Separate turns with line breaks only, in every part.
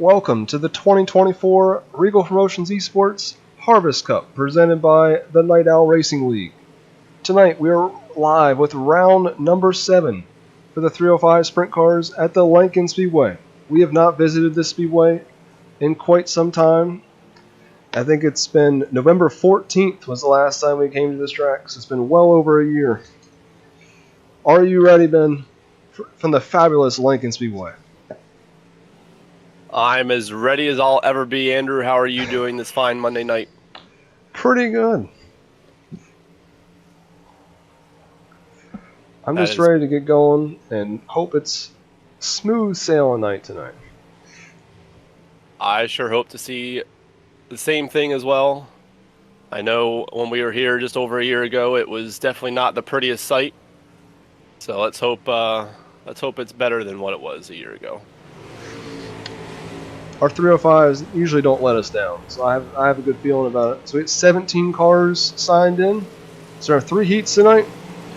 Welcome to the 2024 Reigel Promotions E-Sports Harvest Cup presented by the Night Owl Racing League. Tonight we are live with round number 7 for the 305 sprint cars at the Lincoln Speedway. We have not visited this speedway in quite some time. I think it's been November 14th was the last time we came to this track, so it's been well over a year. Are you ready, Ben, from the fabulous Lincoln Speedway?
I'm as ready as I'll ever be, Andrew. How are you doing this fine Monday night?
Pretty good. I'm just ready to get going and hope it's smooth sailing night tonight.
I sure hope to see the same thing as well. I know when we were here just over a year ago, it was definitely not the prettiest sight. So let's hope it's better than what it was a year ago.
Our 305s usually don't let us down, so I have a good feeling about it. So we have 17 cars signed in. So there are 3 heats tonight.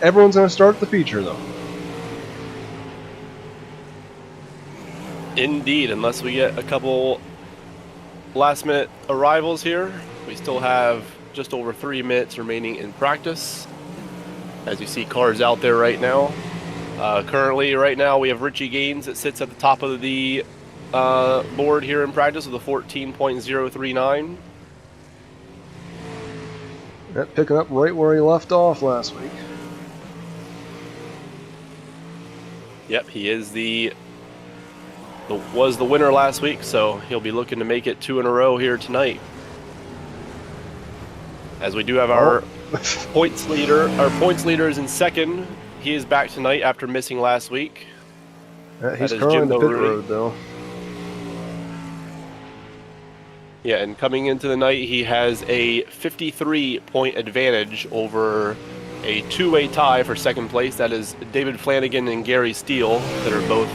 Everyone's going to start the feature, though.
Indeed, unless we get a couple last-minute arrivals here. We still have just over 3 minutes remaining in practice. As you see cars out there right now. Currently, right now, we have Richie Gaines that sits at the top of the board here in practice with a 14.039.
Picking up right where he left off last week.
Yep, he is was the winner last week, so he'll be looking to make it 2 in a row here tonight. As we do have our points leader, our points leader is in second. He is back tonight after missing last week.
He's currently in the pit road, though.
Yeah, and coming into the night, he has a 53-point advantage over a 2-way tie for second place. That is David Flanagan and Gary Steele that are both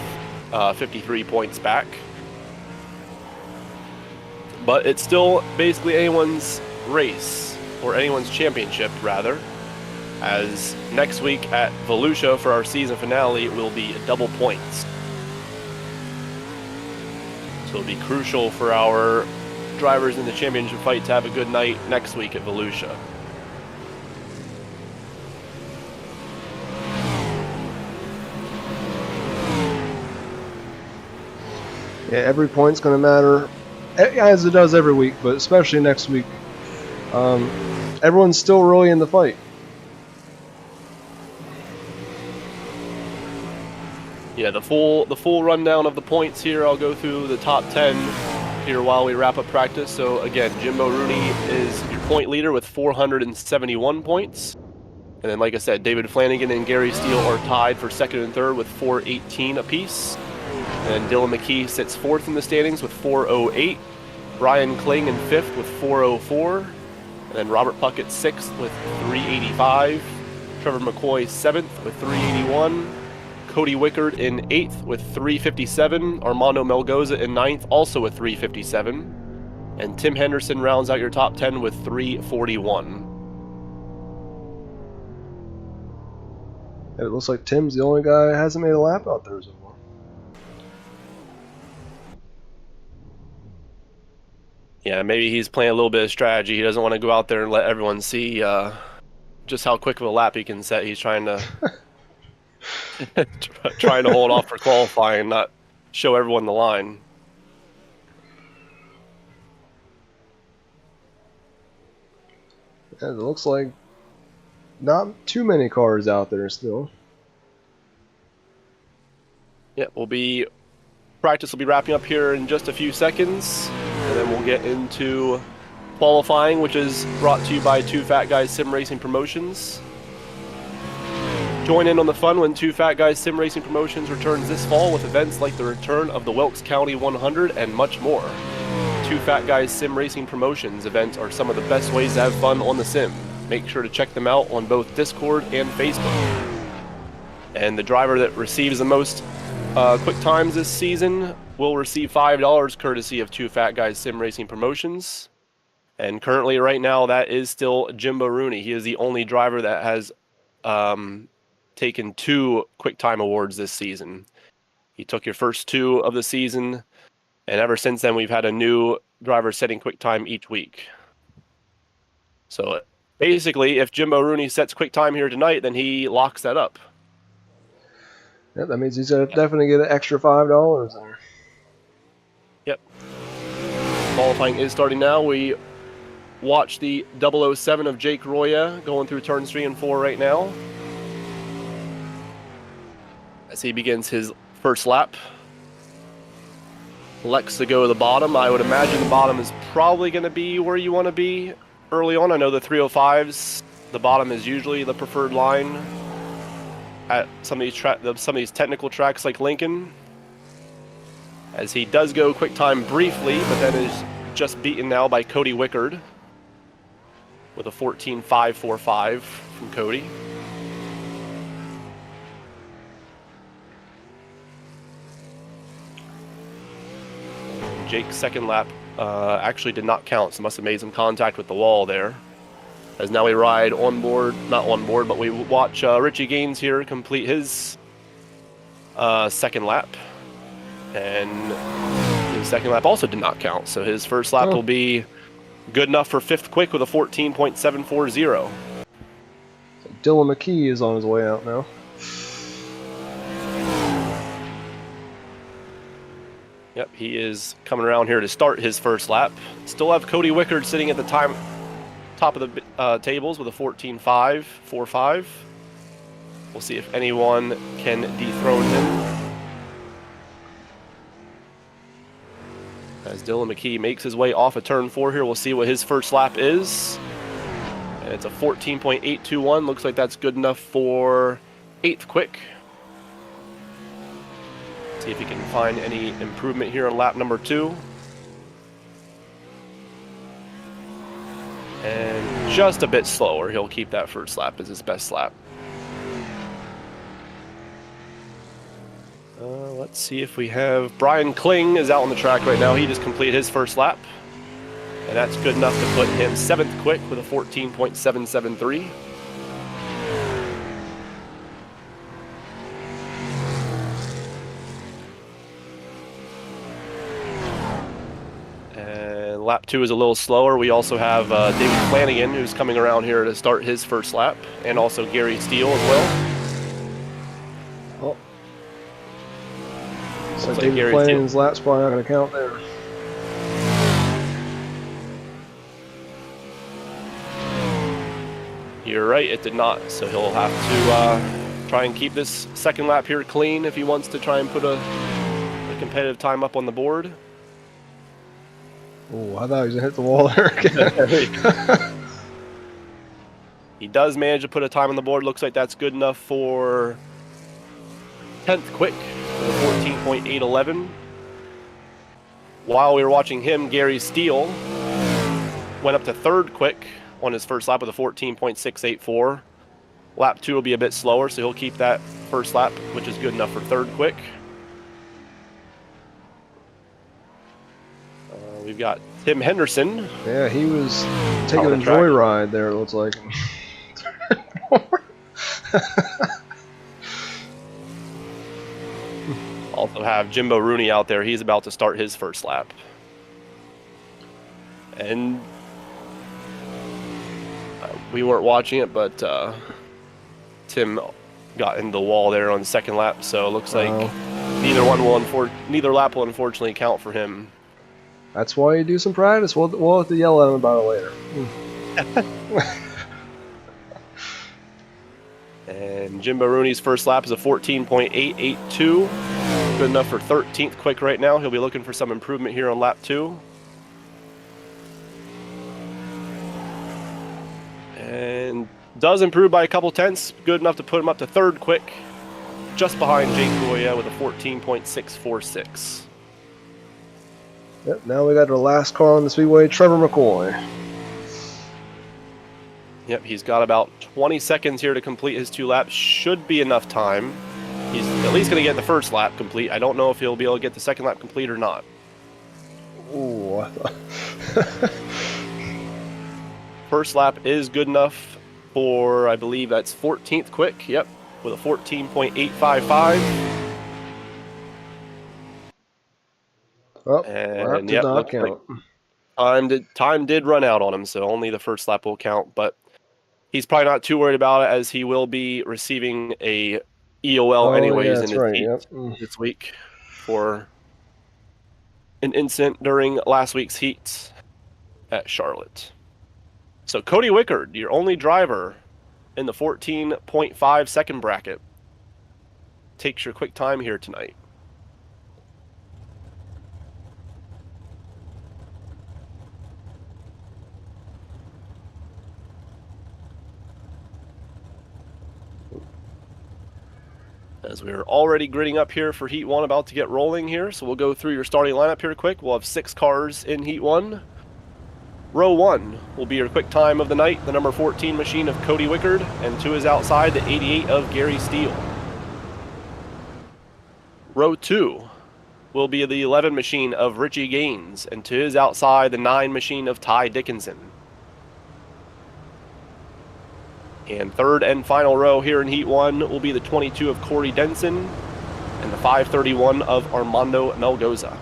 53 points back. But it's still basically anyone's race, or anyone's championship, rather, as next week at Volusia for our season finale will be double points. So it'll be crucial for our drivers in the championship fight to have a good night next week at Volusia.
Yeah, every point's going to matter, as it does every week, but especially next week. Everyone's still really in the fight.
Yeah, the full rundown of the points here. I'll go through the top 10 here while we wrap up practice. So again, Jimbo Rooney is your point leader with 471 points. And then, like I said, David Flanagan and Gary Steele are tied for second and third with 418 apiece. And Dylan McKee sits fourth in the standings with 408. Brian Kling in fifth with 404. And then Robert Puckett sixth with 385. Trevor McCoy seventh with 381. Cody Wickard in 8th with 357. Armando Melgoza in 9th, also with 357. And Tim Henderson rounds out your top 10 with 341.
It looks like Tim's the only guy that hasn't made a lap out there so far.
Yeah, maybe he's playing a little bit of strategy. He doesn't want to go out there and let everyone see just how quick of a lap he can set. He's trying to... trying to hold off for qualifying and not show everyone the line.
Yeah, it looks like not too many cars out there still.
Yeah, practice will be wrapping up here in just a few seconds, and then we'll get into qualifying, which is brought to you by Two Fat Guys Sim Racing Promotions. Join in on the fun when Two Fat Guys Sim Racing Promotions returns this fall with events like the return of the Wilkes County 100 and much more. Two Fat Guys Sim Racing Promotions events are some of the best ways to have fun on the sim. Make sure to check them out on both Discord and Facebook. And the driver that receives the most quick times this season will receive $5 courtesy of Two Fat Guys Sim Racing Promotions. And currently right now that is still Jimbo Rooney. He is the only driver that has taken 2 quick time awards this season. He took your first 2 of the season And ever since then, we've had a new driver setting quick time each week. So basically, if Jimbo Rooney sets quick time here tonight, then he locks that up.
Yep, that means he's going to definitely get an extra $5 there.
Yep. Qualifying is starting now. We watch the 007 of 𝐑𝐏𝐄𝐒 going through turns 3 and 4 right now, as he begins his first lap. Lex to go to the bottom. I would imagine the bottom is probably going to be where you want to be early on. I know the 305s, the bottom is usually the preferred line at some of these technical tracks like Lincoln, as he does go quick time briefly, but then is just beaten now by 𝐑𝐚𝐫𝐬𝐿 with a 14.545 from Cody. Jake's second lap actually did not count, so must have made some contact with the wall there. As now we ride on board, not on board, but we watch Richie Gaines here complete his second lap. And his second lap also did not count, so his first lap will be good enough for 5th quick with a 14.740.
So 𝐑𝐏𝐿 McKee is on his way out now.
Yep, he is coming around here to start his first lap. Still have 𝐑𝐚𝐫𝐿 sitting at the top of the tables with a 14.545. We'll see if anyone can dethrone him. As 𝐑𝐏𝐿 McKee makes his way off of turn 4 here, we'll see what his first lap is. And it's a 14.821. Looks like that's good enough for 8th quick. See if he can find any improvement here on lap number 2. And just a bit slower. He'll keep that first lap as his best lap. Let's see if we have Brian Kling is out on the track right now. He just completed his first lap. And that's good enough to put him 7th quick with a 14.773. And lap 2 is a little slower. We also have David Flanagan, who's coming around here to start his first lap, and also Gary Steele as well.
Oh. So David Flanagan's lap's probably not going to count there.
You're right, it did not. So he'll have to try and keep this second lap here clean if he wants to try and put a competitive time up on the board.
Oh, I thought he was going to hit the wall there again.
He does manage to put a time on the board. Looks like that's good enough for 10th quick, 14.811. While we were watching him, Gary Steele went up to 3rd quick on his first lap with a 14.684. Lap 2 will be a bit slower, so he'll keep that first lap, which is good enough for 3rd quick. We've got Tim Henderson.
Yeah, he was taking a joyride there, it looks like.
Also have Jimbo Rooney out there. He's about to start his first lap. And we weren't watching it, but Tim got into the wall there on the second lap, so it looks like neither lap will unfortunately count for him.
That's why you do some practice. We'll have to yell at him about it later.
And Jimbo Rooney's first lap is a 14.882. Good enough for 13th quick right now. He'll be looking for some improvement here on lap 2. And does improve by a couple tenths. Good enough to put him up to 3rd quick, just behind 𝐑𝐏𝐿 with a 14.646.
Yep, now we got our last car on the speedway, Trevor McCoy.
Yep, he's got about 20 seconds here to complete his 2 laps. Should be enough time. He's at least going to get the first lap complete. I don't know if he'll be able to get the second lap complete or not.
Ooh, I thought...
First lap is good enough for, I believe that's 14th quick. Yep, with a 14.855.
Oh, lap
And
did
yep,
not
looks like
count.
time did run out on him, so only the first lap will count. But he's probably not too worried about it, as he will be receiving a EOL
Oh, yeah,
anyways in
that's
his
right.
heat
Yep.
this week for an incident during last week's heat at Charlotte. So Cody Wickard, your only driver in the 14.5 second bracket, takes your quick time here tonight. As we're already gridding up here for Heat 1, about to get rolling here, so we'll go through your starting lineup here quick. We'll have 6 cars in Heat 1. Row 1 will be your quick time of the night, the number 14 machine of Cody Wickard, and to his outside, the 88 of Gary Steele. Row 2 will be the 11 machine of Richie Gaines, and to his outside, the 9 machine of Ty Dickinson. And third and final row here in Heat 1 will be the 22 of Corey Denson and the 531 of Armando Melgoza.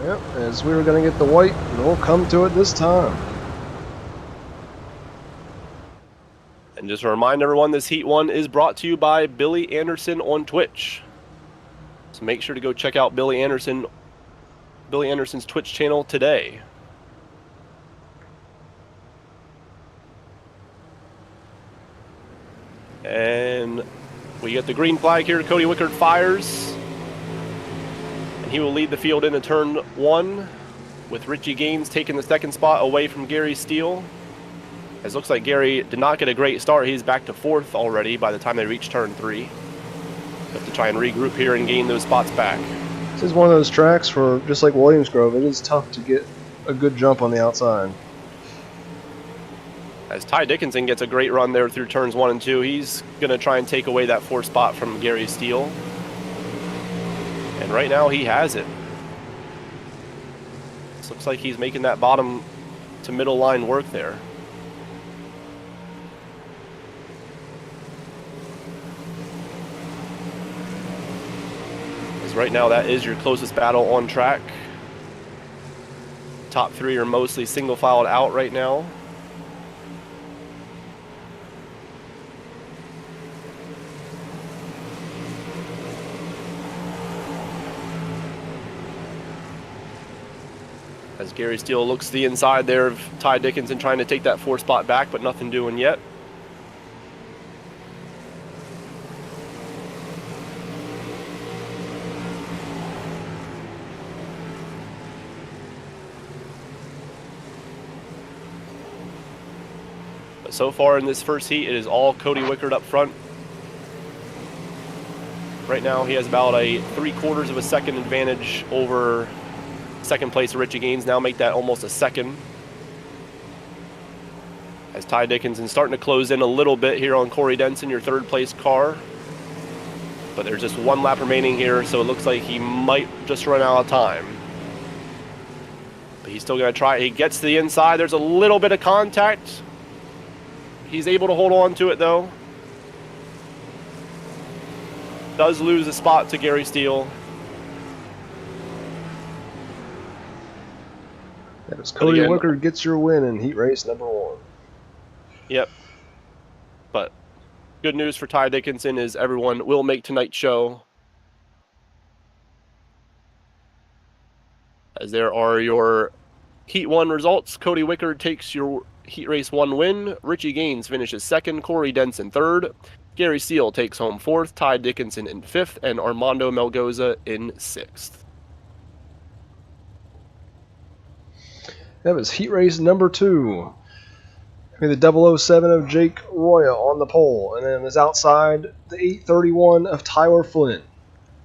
Yep, as we were going to get the white, and we'll come to it this time.
And just to remind everyone, this Heat 1 is brought to you by Billy Anderson on Twitch. So make sure to go check out Billy Anderson's Twitch channel today. And we get the green flag here. Cody Wickard fires. And he will lead the field into turn 1, with Richie Gaines taking the second spot away from Gary Steele. As looks like Gary did not get a great start. He's back to 4th already by the time they reach turn 3. Have to try and regroup here and gain those spots back.
This is one of those tracks for, just like Williams Grove, it is tough to get a good jump on the outside.
As Ty Dickinson gets a great run there through turns 1 and 2, he's going to try and take away that 4th spot from Gary Steele. And right now he has it. This looks like he's making that bottom to middle line work there. As right now that is your closest battle on track. Top 3 are mostly single filed out right now. As Gary Steele looks to the inside there of Ty Dickinson, trying to take that 4th spot back, but nothing doing yet. But so far in this first heat, it is all Cody Wickard up front. Right now he has about a 3/4 of a second advantage over second place Richie Gaines. Now make that almost a second. As Ty Dickinson starting to close in a little bit here on Corey Denson, your 3rd place car. But there's just 1 lap remaining here, so it looks like he might just run out of time. But he's still going to try. He gets to the inside. There's a little bit of contact. He's able to hold on to it, though. Does lose a spot to Gary Steele.
That is Cody Wickard gets your win in heat race number 1.
Yep. But good news for Ty Dickinson is everyone will make tonight's show. As there are your Heat 1 results. Cody Wickard takes your Heat Race 1 win. Richie Gaines finishes 2nd. Corey Denson 3rd. Gary Steele takes home 4th. Ty Dickinson in 5th. And Armando Melgoza in 6th.
That was heat race number 2. The 007 of Jake Roya on the pole. And then his outside, the 831 of Tyler Flynn.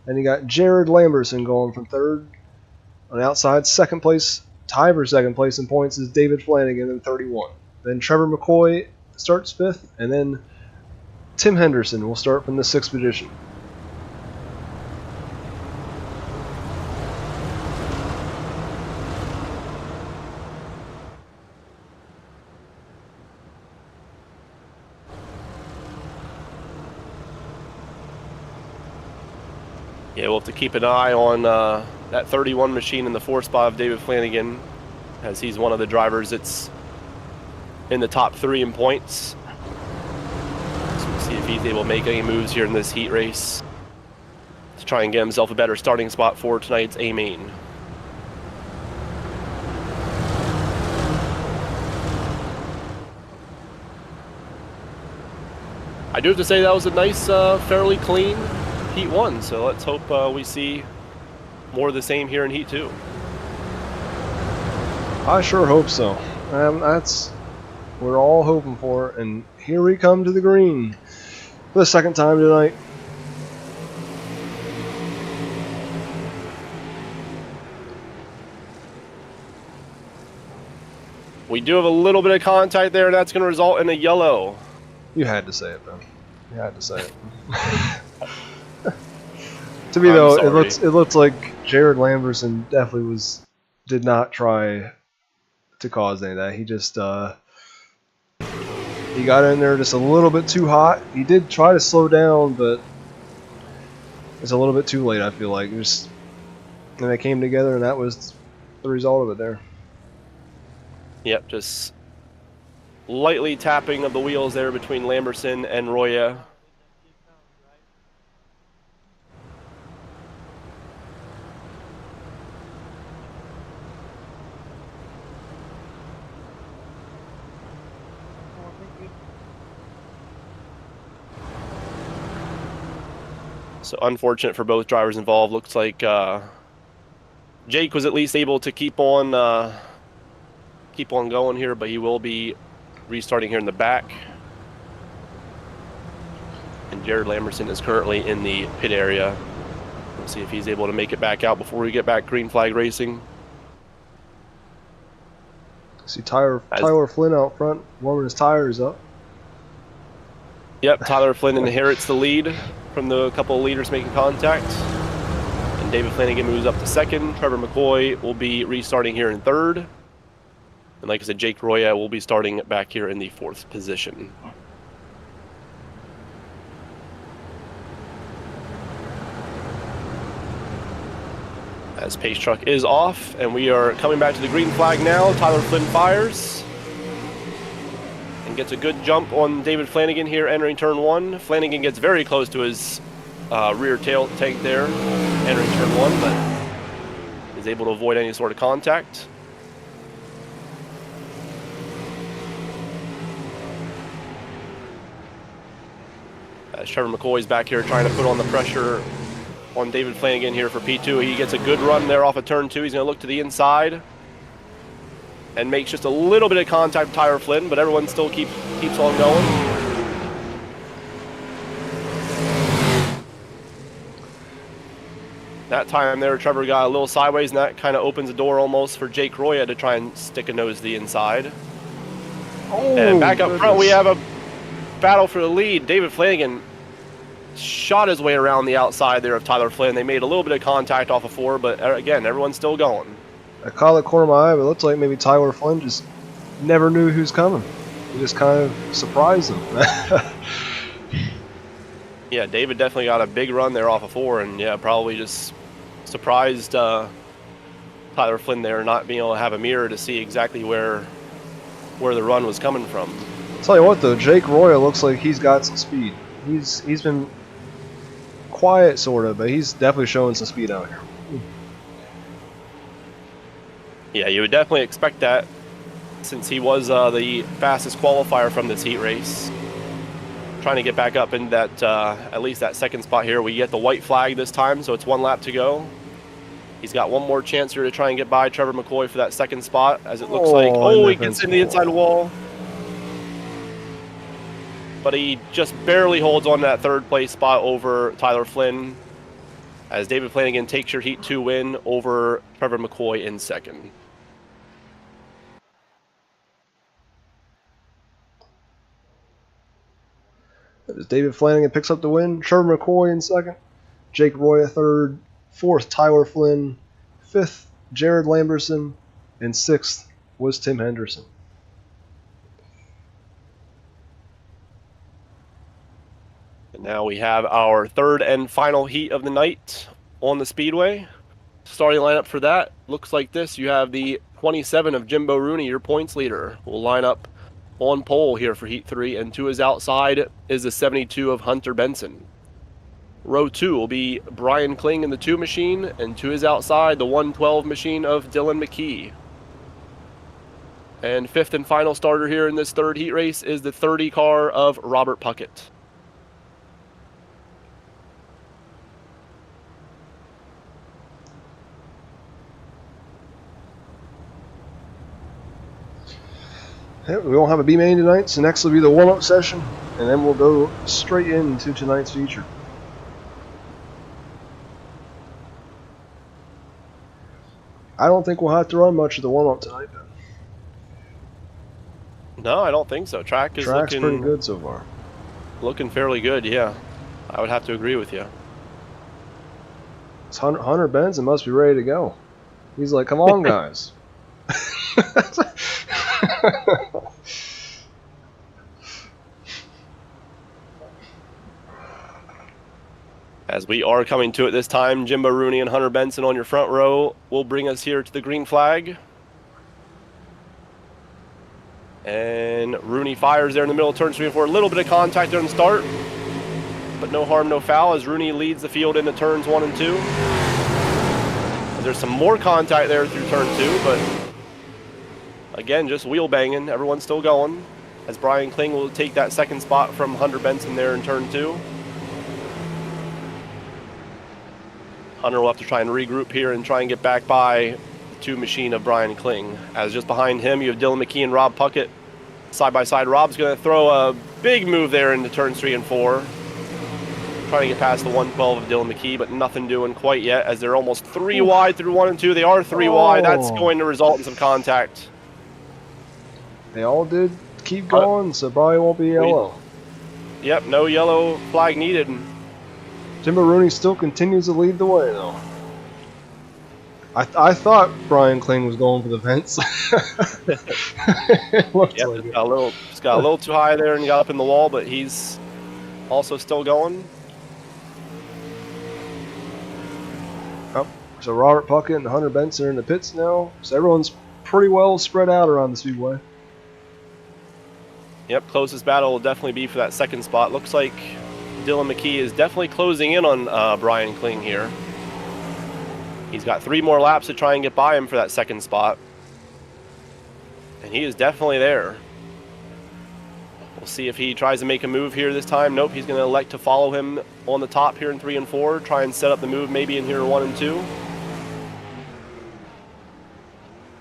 And you got Jared Lamberson going from 3rd. On the outside, 2nd place, tie for 2nd place in points is David Flanagan in 31. Then Trevor McCoy starts 5th. And then Tim Henderson will start from the 6th position.
Yeah, we'll have to keep an eye on that 31 machine in the 4th spot of David Flanagan, as he's one of the drivers that's in the top 3 in points. So we'll see if he's able to make any moves here in this heat race to try and get himself a better starting spot for tonight's A main. I do have to say that was a nice, fairly clean Heat 1, so let's hope we see more of the same here in Heat 2.
I sure hope so. That's what we're all hoping for, and here we come to the green for the 2nd time tonight.
We do have a little bit of contact there, and that's going to result in a yellow.
You had to say it, Ben. You had to say it. To me, though, it looks like Jared Lamberson definitely did not try to cause any of that. He just he got in there just a little bit too hot. He did try to slow down, but it's a little bit too late. I feel like and they came together, and that was the result of it there.
Yep, just lightly tapping of the wheels there between Lamberson and Roya. So unfortunate for both drivers involved. Looks like Jake was at least able to keep on going here, but he will be restarting here in the back. And Jared Lamberson is currently in the pit area. We'll see if he's able to make it back out before we get back green flag racing.
See Tyler Flynn out front warming his tires up.
Yep, Tyler Flynn inherits the lead from the couple of leaders making contact. And David Flanagan moves up to 2nd. Trevor McCoy will be restarting here in 3rd. And like I said, Jake Roya will be starting back here in the 4th position. As pace truck is off, and we are coming back to the green flag now. Tyler Flynn fires and gets a good jump on David Flanagan here entering turn 1. Flanagan gets very close to his rear tail tank there entering turn 1, but is able to avoid any sort of contact. As Trevor McCoy's back here trying to put on the pressure on David Flanagan here for P2. He gets a good run there off of turn 2. He's going to look to the inside and makes just a little bit of contact with Tyler Flynn, but everyone still keeps on going. That time there, Trevor got a little sideways, and that kind of opens the door almost for Jake Roya to try and stick a nose to the inside.
Oh,
and back up front, we have a battle for the lead. David Flanagan shot his way around the outside there of Tyler Flynn. They made a little bit of contact off of 4, but again, everyone's still going.
I caught the corner of my eye, but it looks like maybe Tyler Flynn just never knew who's coming. He just kind of surprised him.
Yeah, David definitely got a big run there off of 4, and yeah, probably just surprised Tyler Flynn there, not being able to have a mirror to see exactly where the run was coming from.
Tell you what though, Jake Roya looks like he's got some speed. He's been quiet sort of, but he's definitely showing some speed out here.
Yeah, you would definitely expect that, since he was the fastest qualifier from this heat race. Trying to get back up in that at least that 2nd spot here. We get the white flag this time, so it's 1 lap to go. He's got one more chance here to try and get by Trevor McCoy for that 2nd spot, as it looks like. Oh, he gets in the inside wall. But he just barely holds on to that 3rd place spot over Tyler Flynn, as David Flanagan takes your Heat 2 win over Trevor McCoy in 2nd.
As David Flanagan picks up the win, Trevor McCoy in 2nd, Jake Roya 3rd, 4th Tyler Flynn, 5th Jared Lamberson, and 6th was Tim Henderson.
And now we have our 3rd and final heat of the night on the speedway. Starting lineup for that looks like this. You have the 27 of Jimbo Rooney, your points leader, will line up on pole here for Heat 3, and to his outside is the 72 of Hunter Benson. Row 2 will be Brian Kling in the 2 machine, and to his outside, the 112 machine of Dylan McKee. And 5th and final starter here in this 3rd heat race is the 30 car of Robert Puckett.
Yeah, we won't have a B main tonight, so next will be the warm-up session, and then we'll go straight into tonight's feature. I don't think we'll have to run much of the warm-up tonight, Ben.
No, I don't think so. Track's
looking pretty good so far.
Looking fairly good, yeah. I would have to agree with you.
It's Hunter Benson must be ready to go. He's like, come on, guys.
As we are coming to it this time, Jimbo Rooney and Hunter Benson on your front row will bring us here to the green flag. And Rooney fires there in the middle of turn 3 and 4. A little bit of contact there in the start, but no harm, no foul, as Rooney leads the field into turns 1 and 2. There's some more contact there through turn 2, but again, just wheel banging. Everyone's still going, as Brian Kling will take that 2nd spot from Hunter Benson there in turn 2. Hunter will have to try and regroup here and try and get back by the 2 machine of Brian Kling. As just behind him, you have Dylan McKee and Rob Puckett side by side. Rob's going to throw a big move there into turns 3 and 4. Trying to get past the 112 of Dylan McKee, but nothing doing quite yet, as they're almost 3 wide through 1 and 2. They are 3 wide. That's going to result in some contact.
They all did keep going, so probably won't be yellow.
Yep, no yellow flag needed.
Jimbo Rooney still continues to lead the way, though. I thought Brian Kling was going for the fence.
Yep, like just got a little too high there and got up in the wall, but he's also still going.
Oh, so Robert Puckett and Hunter Benson are in the pits now. So everyone's pretty well spread out around the speedway.
Yep, closest battle will definitely be for that 2nd spot. Looks like Dylan McKee is definitely closing in on Brian Kling here. He's got 3 more laps to try and get by him for that 2nd spot. And he is definitely there. We'll see if he tries to make a move here this time. Nope, he's going to elect to follow him on the top here in 3 and 4. Try and set up the move maybe in here in 1 and 2.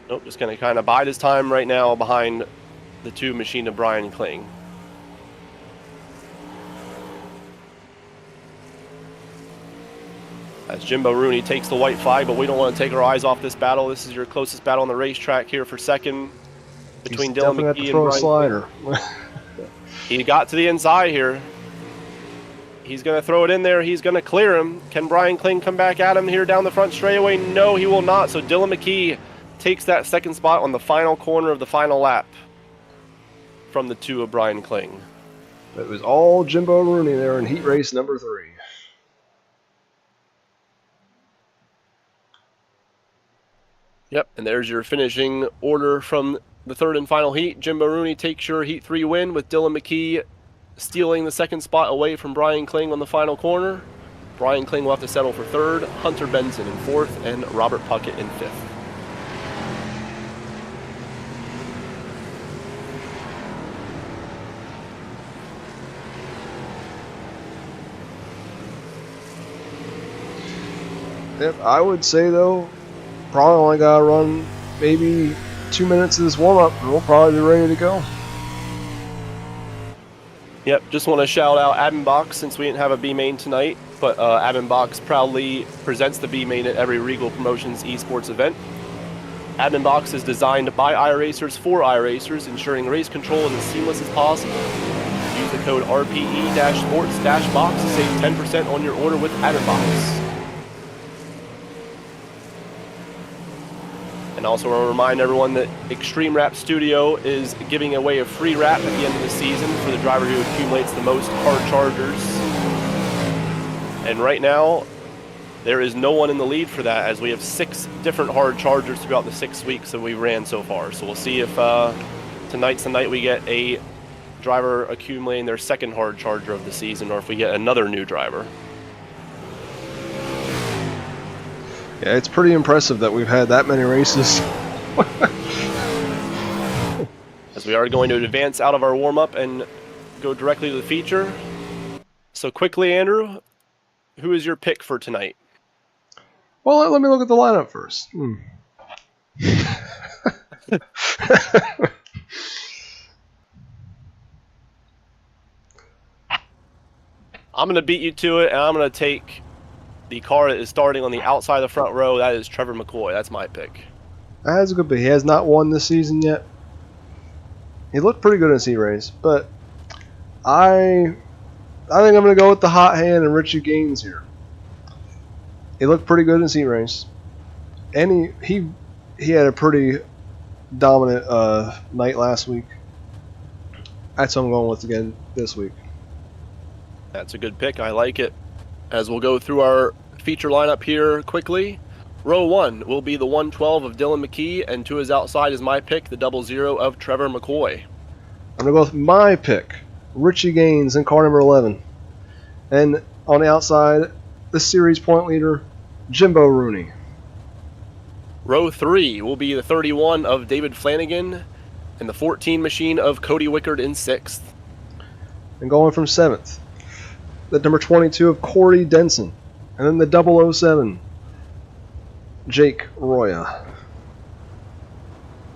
Nope, just going to kind of bide his time right now behind the 2 machine of Brian Kling. As Jimbo Rooney takes the white flag, but we don't want to take our eyes off this battle. This is your closest battle on the racetrack here for 2nd between Dylan McKee and Brian
slider.
He got to the inside here. He's going to throw it in there. He's going to clear him. Can Brian Kling come back at him here down the front straightaway? No, he will not. So Dylan McKee takes that 2nd spot on the final corner of the final lap from the 2 of Brian Kling.
It was all Jimbo Rooney there in heat race number 3.
Yep, and there's your finishing order from the 3rd and final heat. Jimbo Rooney takes your Heat 3 win, with Dylan McKee stealing the 2nd spot away from Brian Kling on the final corner. Brian Kling will have to settle for 3rd, Hunter Benson in 4th, and Robert Puckett in 5th.
Yep, I would say, though, probably only got to run maybe 2 minutes of this warm-up, and we'll probably be ready to go.
Yep, just want to shout out Admin Box, since we didn't have a B main tonight, but Admin Box proudly presents the B main at every Reigel Promotions E-Sports event. Admin Box is designed by iRacers for iRacers, ensuring race control is as seamless as possible. Use the code RPE-sports-box to save 10% on your order with Admin Box. And also want to remind everyone that Extreme Wrap Studio is giving away a free wrap at the end of the season for the driver who accumulates the most hard chargers. And right now, There is no one in the lead for that, as we have 6 different hard chargers throughout the 6 weeks that we ran so far. So we'll see if tonight's the night we get a driver accumulating their second hard charger of the season, or if we get another new driver.
Yeah, it's pretty impressive that we've had that many races.
As we are going to advance out of our warm-up and go directly to the feature. So quickly, Andrew, who is your pick for tonight?
Well, let me look at the lineup first.
I'm going to beat you to it, and I'm going to take the car that is starting on the outside of the front row. That is Trevor McCoy. That's my pick.
That's a good pick. He has not won this season yet. He looked pretty good in Sea Race, but I think I'm going to go with the hot hand and Richie Gaines here. He looked pretty good in Sea Race, and he had a pretty dominant night last week. That's what I'm going with again this week.
That's a good pick. I like it. As we'll go through our feature lineup here quickly. Row 1 will be the 112 of Dylan McKee, and to his outside is my pick, the 00 of Trevor McCoy.
I'm going to go with my pick, Richie Gaines in car number 11. And on the outside, the series point leader, Jimbo Rooney.
Row 3 will be the 31 of David Flanagan, and the 14 machine of Cody Wickard in 6th.
And going from 7th, the number 22 of Corey Denson. And then the 007, Jake Roya.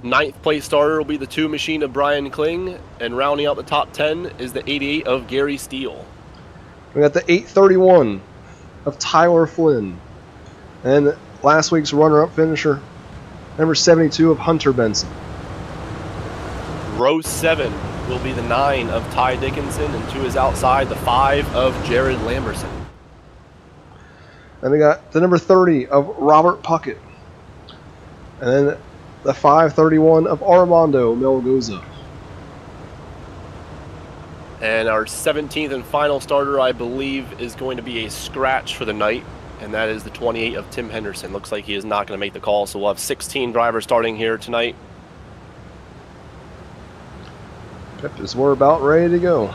9th place starter will be the 2 machine of Brian Kling, and rounding out the top 10 is the 88 of Gary Steele.
We got the 831 of Tyler Flynn. And last week's runner-up finisher, number 72 of Hunter Benson.
Row 7 will be the 9 of Ty Dickinson, and to his outside, the 5 of Jared Lamberson.
Then we got the number 30 of Robert Puckett. And then the 531 of Armando Melgoza.
And our 17th and final starter, I believe, is going to be a scratch for the night, and that is the 28 of Tim Henderson. Looks like he is not going to make the call, so we'll have 16 drivers starting here tonight.
Yep, just we're about ready to go.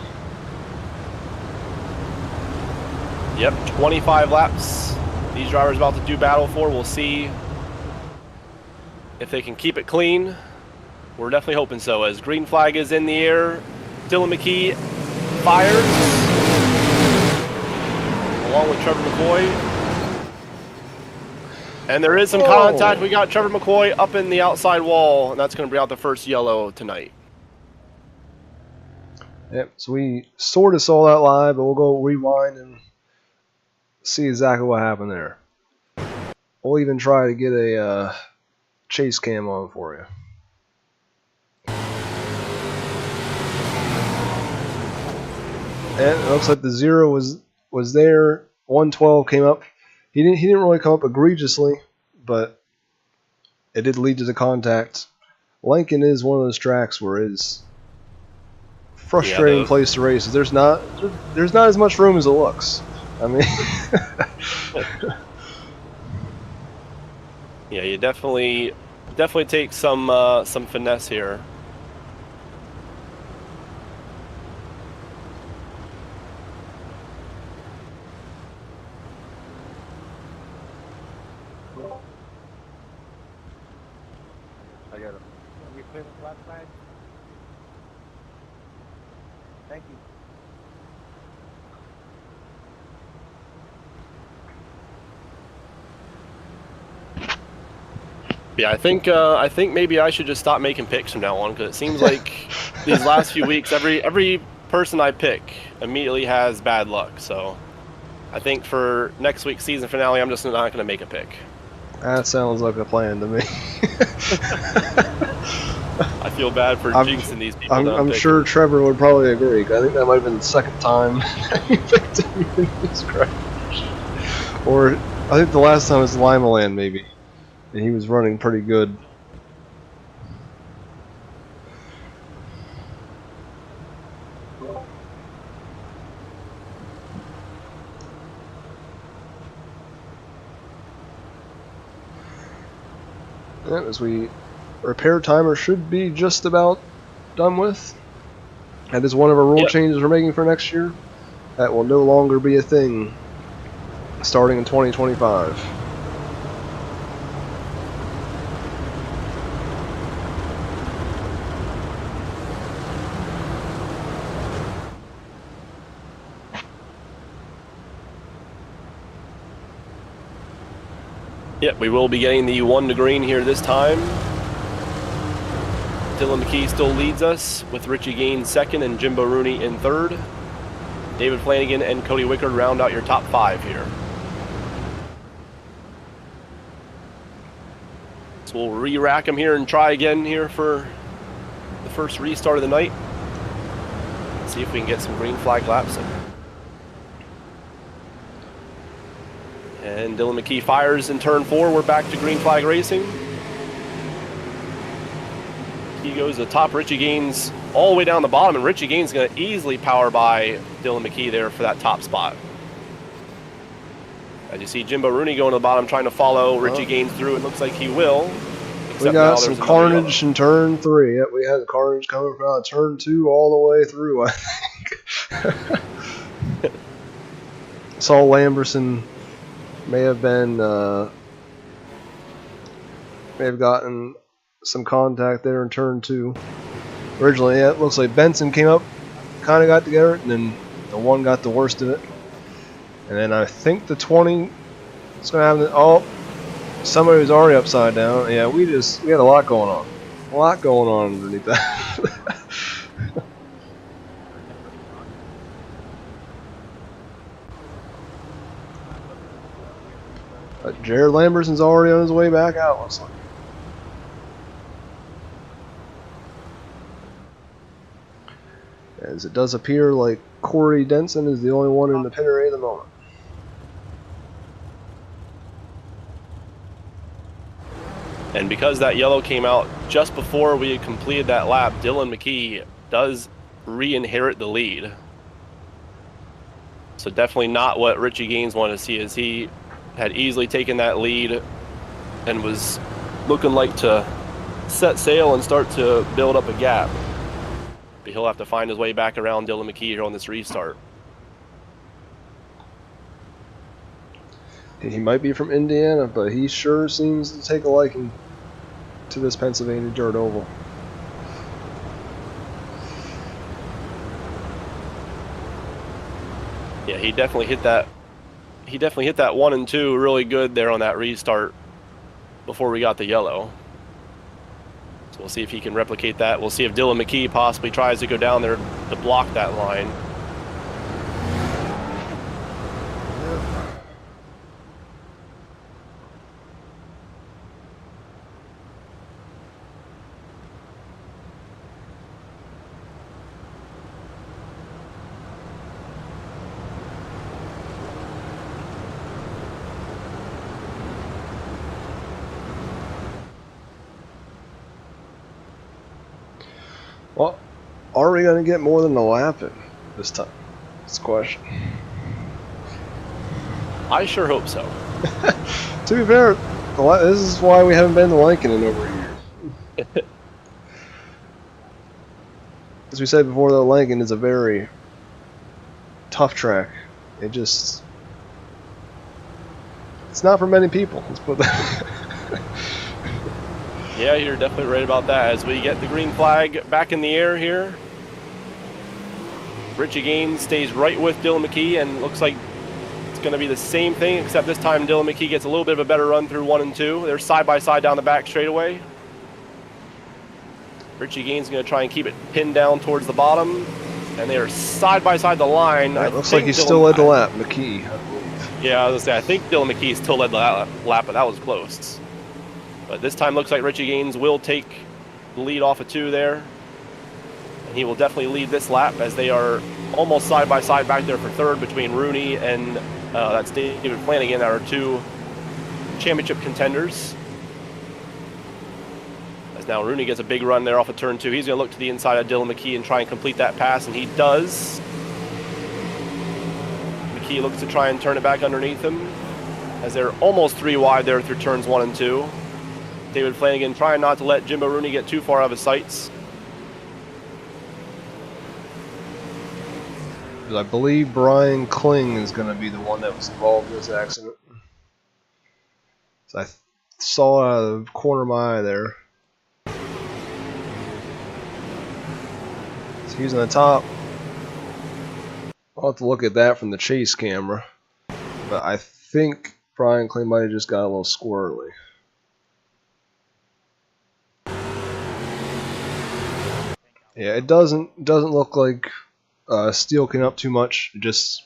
Yep, 25 laps. These drivers about to do battle for. We'll see if they can keep it clean. We're definitely hoping so, as green flag is in the air. Dylan McKee fires, along with Trevor McCoy. And there is some contact. We got Trevor McCoy up in the outside wall, and that's going to bring out the first yellow tonight.
Yep, so we sort of saw that live, but we'll go rewind and see exactly what happened there. We'll even try to get a chase cam on for you. And it looks like the 0 was there. 112 came up. He didn't really come up egregiously, but it did lead to the contact. Lincoln is one of those tracks where it's frustrating place to race. There's not as much room as it looks. I mean,
yeah, you definitely take some finesse here.
I got it. Can we clear the left side? Thank you.
Yeah, I think maybe I should just stop making picks from now on, because it seems like these last few weeks, every person I pick immediately has bad luck. So I think for next week's season finale, I'm just not going to make a pick.
that sounds like a plan to me.
I feel bad for jinxing these people.
I'm sure Trevor would probably agree. I think that might have been the second time he picked him in this crash. Or I think the last time was Lima Land, maybe. And he was running pretty good. Yeah, as we repair timer should be just about done with. That is one of our rule changes we're making for next year. That will no longer be a thing starting in 2025.
Yep, we will be getting the 1 to green here this time. Dylan McKee still leads us with Richie Gaines second and Jimbo Rooney in third. David Flanagan and Cody Wickard round out your top 5 here. So we'll re-rack them here and try again here for the first restart of the night. See if we can get some green flag laps in. And Dylan McKee fires in turn 4. We're back to green flag racing. He goes to the top. Richie Gaines all the way down the bottom, and Richie Gaines is going to easily power by Dylan McKee there for that top spot. As you see Jimbo Rooney going to the bottom, trying to follow Richie Gaines through. It looks like he will.
We got some carnage in turn 3. Yep, we had the carnage coming from turn 2 all the way through, I think. Saul Lamberson may have gotten some contact there in turn 2. Originally, yeah, it looks like Benson came up, kind of got together, and then the 1 got the worst of it. And then I think the 20 is going to have oh, somebody was already upside down. Yeah, we had a lot going on. A lot going on underneath that. But Jared Lamberson's already on his way back out, looks like. As it does appear like Corey Denson is the only one in the pin array at the moment.
And because that yellow came out just before we had completed that lap, Dylan McKee does re-inherit the lead. So definitely not what Richie Gaines wanted to see, as he had easily taken that lead and was looking like to set sail and start to build up a gap. But he'll have to find his way back around Dylan McKee here on this restart.
He might be from Indiana, but he sure seems to take a liking to this Pennsylvania dirt oval.
Yeah, he definitely hit that. He definitely hit that 1 and 2 really good there on that restart before we got the yellow. So we'll see if he can replicate that. We'll see if Dylan McKee possibly tries to go down there to block that line.
Well, are we going to get more than a lap in this time? That's the question.
I sure hope so.
To be fair, this is why we haven't been to Lincoln in over a year. As we said before, though, Lincoln is a very tough track. It's not for many people. Let's put that.
Yeah, you're definitely right about that. As we get the green flag back in the air here, Richie Gaines stays right with Dylan McKee, and looks like it's going to be the same thing, except this time Dylan McKee gets a little bit of a better run through 1 and 2. They're side by side down the back straightaway. Richie Gaines is going to try and keep it pinned down towards the bottom, and they are side by side the line.
Yeah, it looks like he still led the lap, McKee.
Yeah, I was going to say, I think Dylan McKee still led the lap, but that was close. But this time looks like Richie Gaines will take the lead off of 2 there. And he will definitely lead this lap, as they are almost side by side back there for 3rd between Rooney and that's David Flanagan, our 2 championship contenders. As now Rooney gets a big run there off of turn 2. He's going to look to the inside of Dylan McKee and try and complete that pass, and he does. McKee looks to try and turn it back underneath him, as they're almost 3 wide there through turns 1 and 2. David Flanagan trying not to let Jimbo Rooney get too far out of his sights.
I believe Brian Kling is going to be the one that was involved in this accident. So I saw out of the corner of my eye there. So he's on the top. I'll have to look at that from the chase camera. But I think Brian Kling might have just got a little squirrely. Yeah, it doesn't look like steel came up too much. Just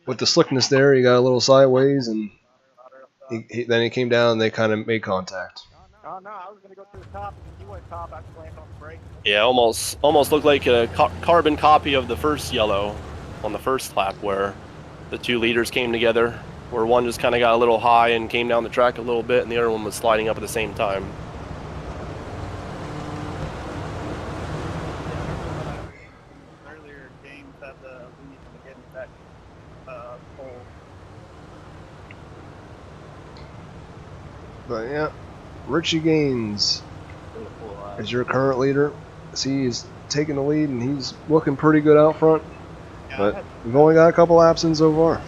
with the slickness there, he got a little sideways, and then he came down and they kind of made contact.
Oh, no, I was going to go to the top. You went top. I slammed on the brake.
Yeah, almost looked like a carbon copy of the first yellow on the first lap, where the two leaders came together, where one just kind of got a little high and came down the track a little bit, and the other one was sliding up at the same time.
Earlier games had the lead to get that pole.
But yeah, Richie Gaines is your current leader. See, he's taking the lead and he's looking pretty good out front.
Yeah,
But we've only got a couple laps in so far.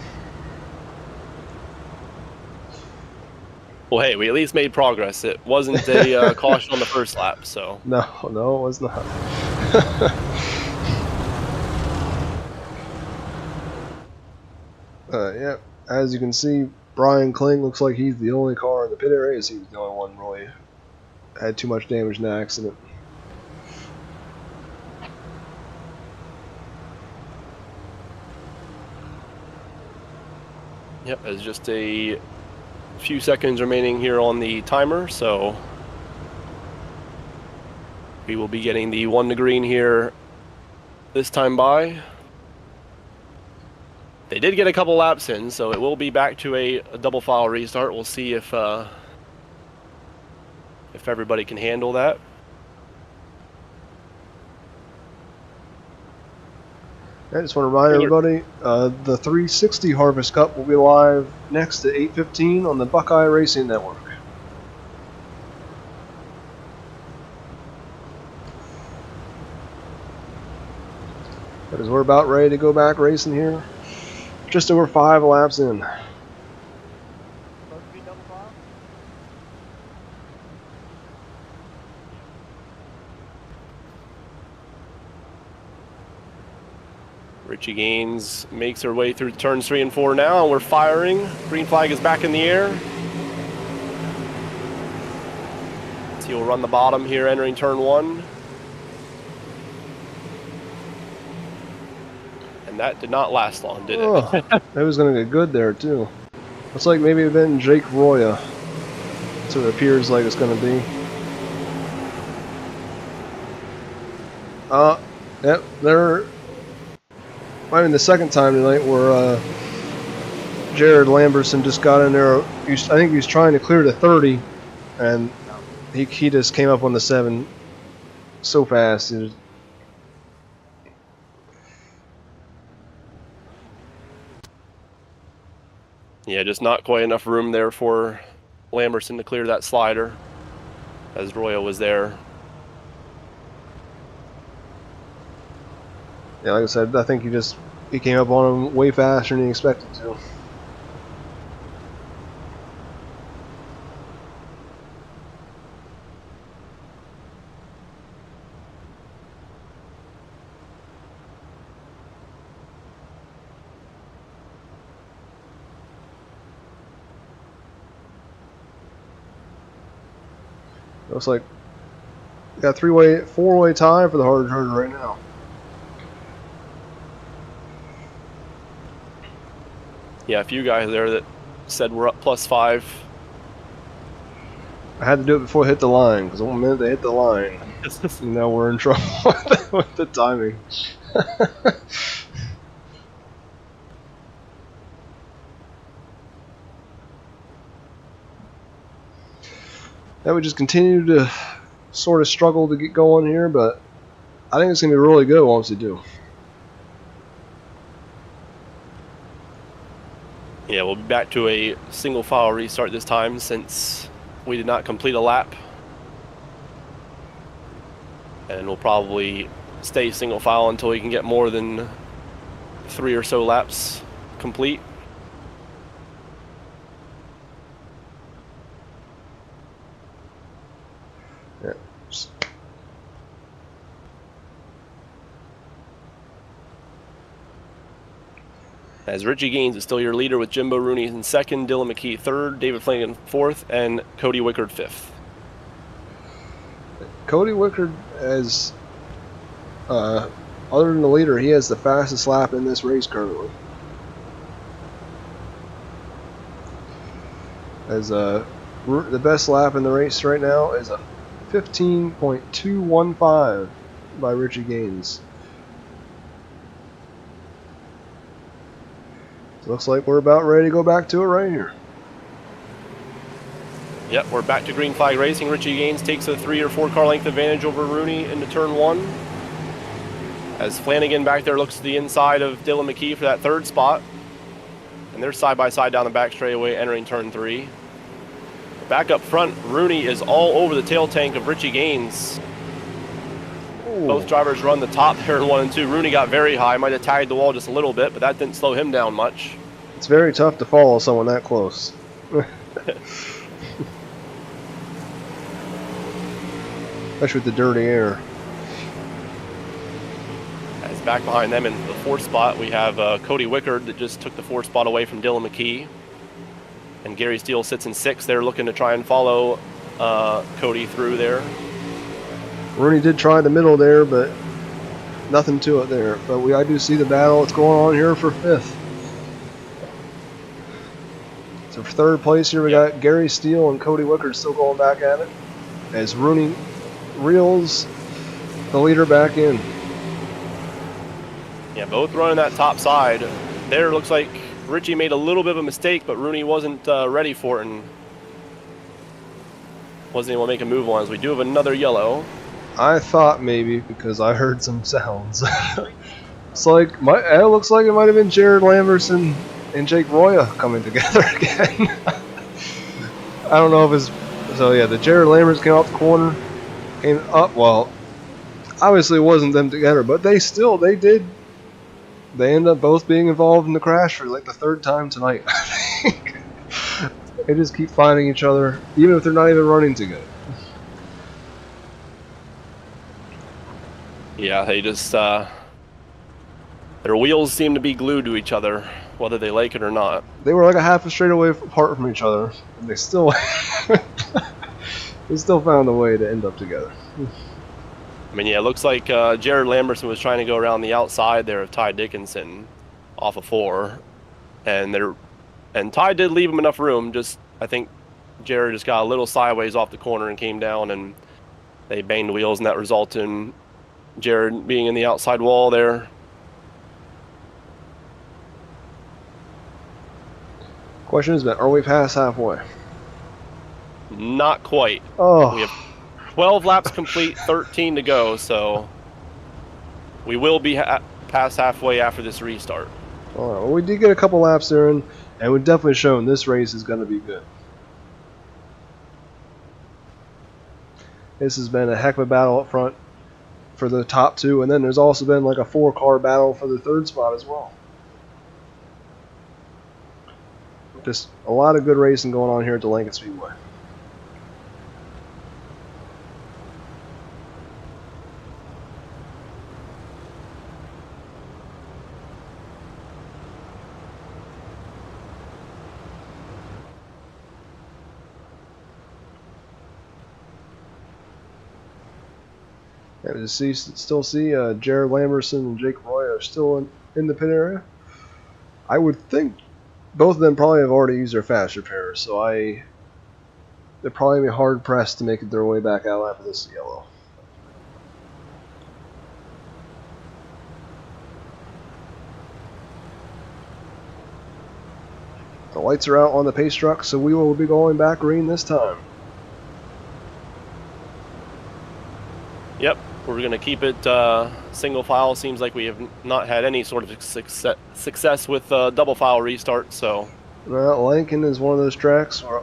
Well, hey, we at least made progress. It wasn't a caution on the first lap, so.
No, it was not. Yeah, as you can see, Brian Kling looks like he's the only car in the pit area. He was the only one really had too much damage in the accident.
Yep, there's just a few seconds remaining here on the timer, so we will be getting the 1 to green here this time by. They did get a couple laps in, so it will be back to a double file restart. We'll see if everybody can handle that.
I just want to remind everybody, the 360 Harvest Cup will be live next at 8:15 on the Buckeye Racing Network. But as we're about ready to go back racing here, just over 5 laps in.
Supposed to be double file?
Richie Gaines makes her way through turns 3 and 4 now, and we're firing. Green flag is back in the air. So he'll run the bottom here entering turn 1. And that did not last long, did it?
Oh, that was going to get good there, too. Looks like maybe it been Jake Roya. That's what it appears like it's going to be. Yep, they're... I mean, the second time tonight where Jared Lamberson just got in there. I think he was trying to clear the 30, and he just came up on the 7 so fast.
Yeah, just not quite enough room there for Lamberson to clear that slider, as Roya was there.
Yeah, like I said, I think he came up on him way faster than he expected to. Looks like we got a 4-way tie for the hard turn right now.
Yeah, a few guys there that said we're up +5.
I had to do it before I hit the line, because one minute they hit the line, now we're in trouble with the timing. That would just continue to sort of struggle to get going here, but I think it's going to be really good once we do. Yeah,
we'll be back to a single file restart this time, since we did not complete a lap. And we'll probably stay single file until we can get more than 3 or so laps complete.
Yeah.
As 𝐒𝐲𝐬𝐭 is still your leader with Jimbo Rooney in second, Dylan McKee third, David Flanagan fourth, and Cody Wickard fifth.
Cody Wickard has, other than the leader, he has the fastest lap in this race currently. As the best lap in the race right now is a 15.215 by 𝐒𝐲𝐬𝐭. Looks like we're about ready to go back to it right here.
Yep, we're back to green flag racing. 𝐒𝐲𝐬𝐭 takes a 3 or 4 car length advantage over Rooney into turn 1. As Flanagan back there looks to the inside of Dylan McKee for that third spot. And they're side by side down the back straightaway entering turn 3. Back up front, Rooney is all over the tail tank of 𝐒𝐲𝐬𝐭's. Both drivers run the top there in 1 and 2. Rooney got very high, might have tagged the wall just a little bit, but that didn't slow him down much.
It's very tough to follow someone that close. Especially with the dirty air.
As back behind them in the 4th spot, we have Cody Wickard that just took the 4th spot away from Dylan McKee. And Gary Steele sits in 6th. They're looking to try and follow Cody through there.
Rooney did try the middle there, but nothing to it there. But I do see the battle that's going on here for 5th. So for 3rd place here, we got Gary Steele and Cody Wickard still going back at it. As Rooney reels the leader back in.
Yeah, both running that top side. There looks like Richie made a little bit of a mistake, but Rooney wasn't ready for it and wasn't able to make a move on. As we do have another yellow.
I thought maybe because I heard some sounds. It's like it looks like it might have been Jared Lamberson and Jake Roya coming together again. I don't know if it's so. Yeah, the Jared Lamberson came out the corner, came up. Well, obviously it wasn't them together, but they did. They end up both being involved in the crash for like the 3rd time tonight. They just keep finding each other, even if they're not even running together.
Yeah, they just, their wheels seem to be glued to each other, whether they like it or not.
They were like a half a straightaway apart from each other, and they still, they still found a way to end up together.
I mean, yeah, it looks like Jared Lamberson was trying to go around the outside there of Ty Dickinson off of 4, and Ty did leave him enough room. Just I think Jared just got a little sideways off the corner and came down, and they banged wheels, and that resulted in Jared being in the outside wall there.
Question is, are we past halfway?
Not quite.
Oh.
We have 12 laps complete, 13 to go, so we will be past halfway after this restart.
All right, well, we did get a couple laps there, and we've definitely shown this race is going to be good. This has been a heck of a battle up front for the top 2, and then there's also been like a 4-car battle for the 3rd spot as well. Just a lot of good racing going on here at the Lincoln Speedway. And still see Jared Lamberson and Jake Roy are still in the pit area. I would think both of them probably have already used their fast repair, so they're probably be hard pressed to make their way back out after this yellow. The lights are out on the pace truck, so we will be going back green this time.
Yep, we're going to keep it single file. Seems like we have not had any sort of success with double file restart. So,
well, Lincoln is one of those tracks where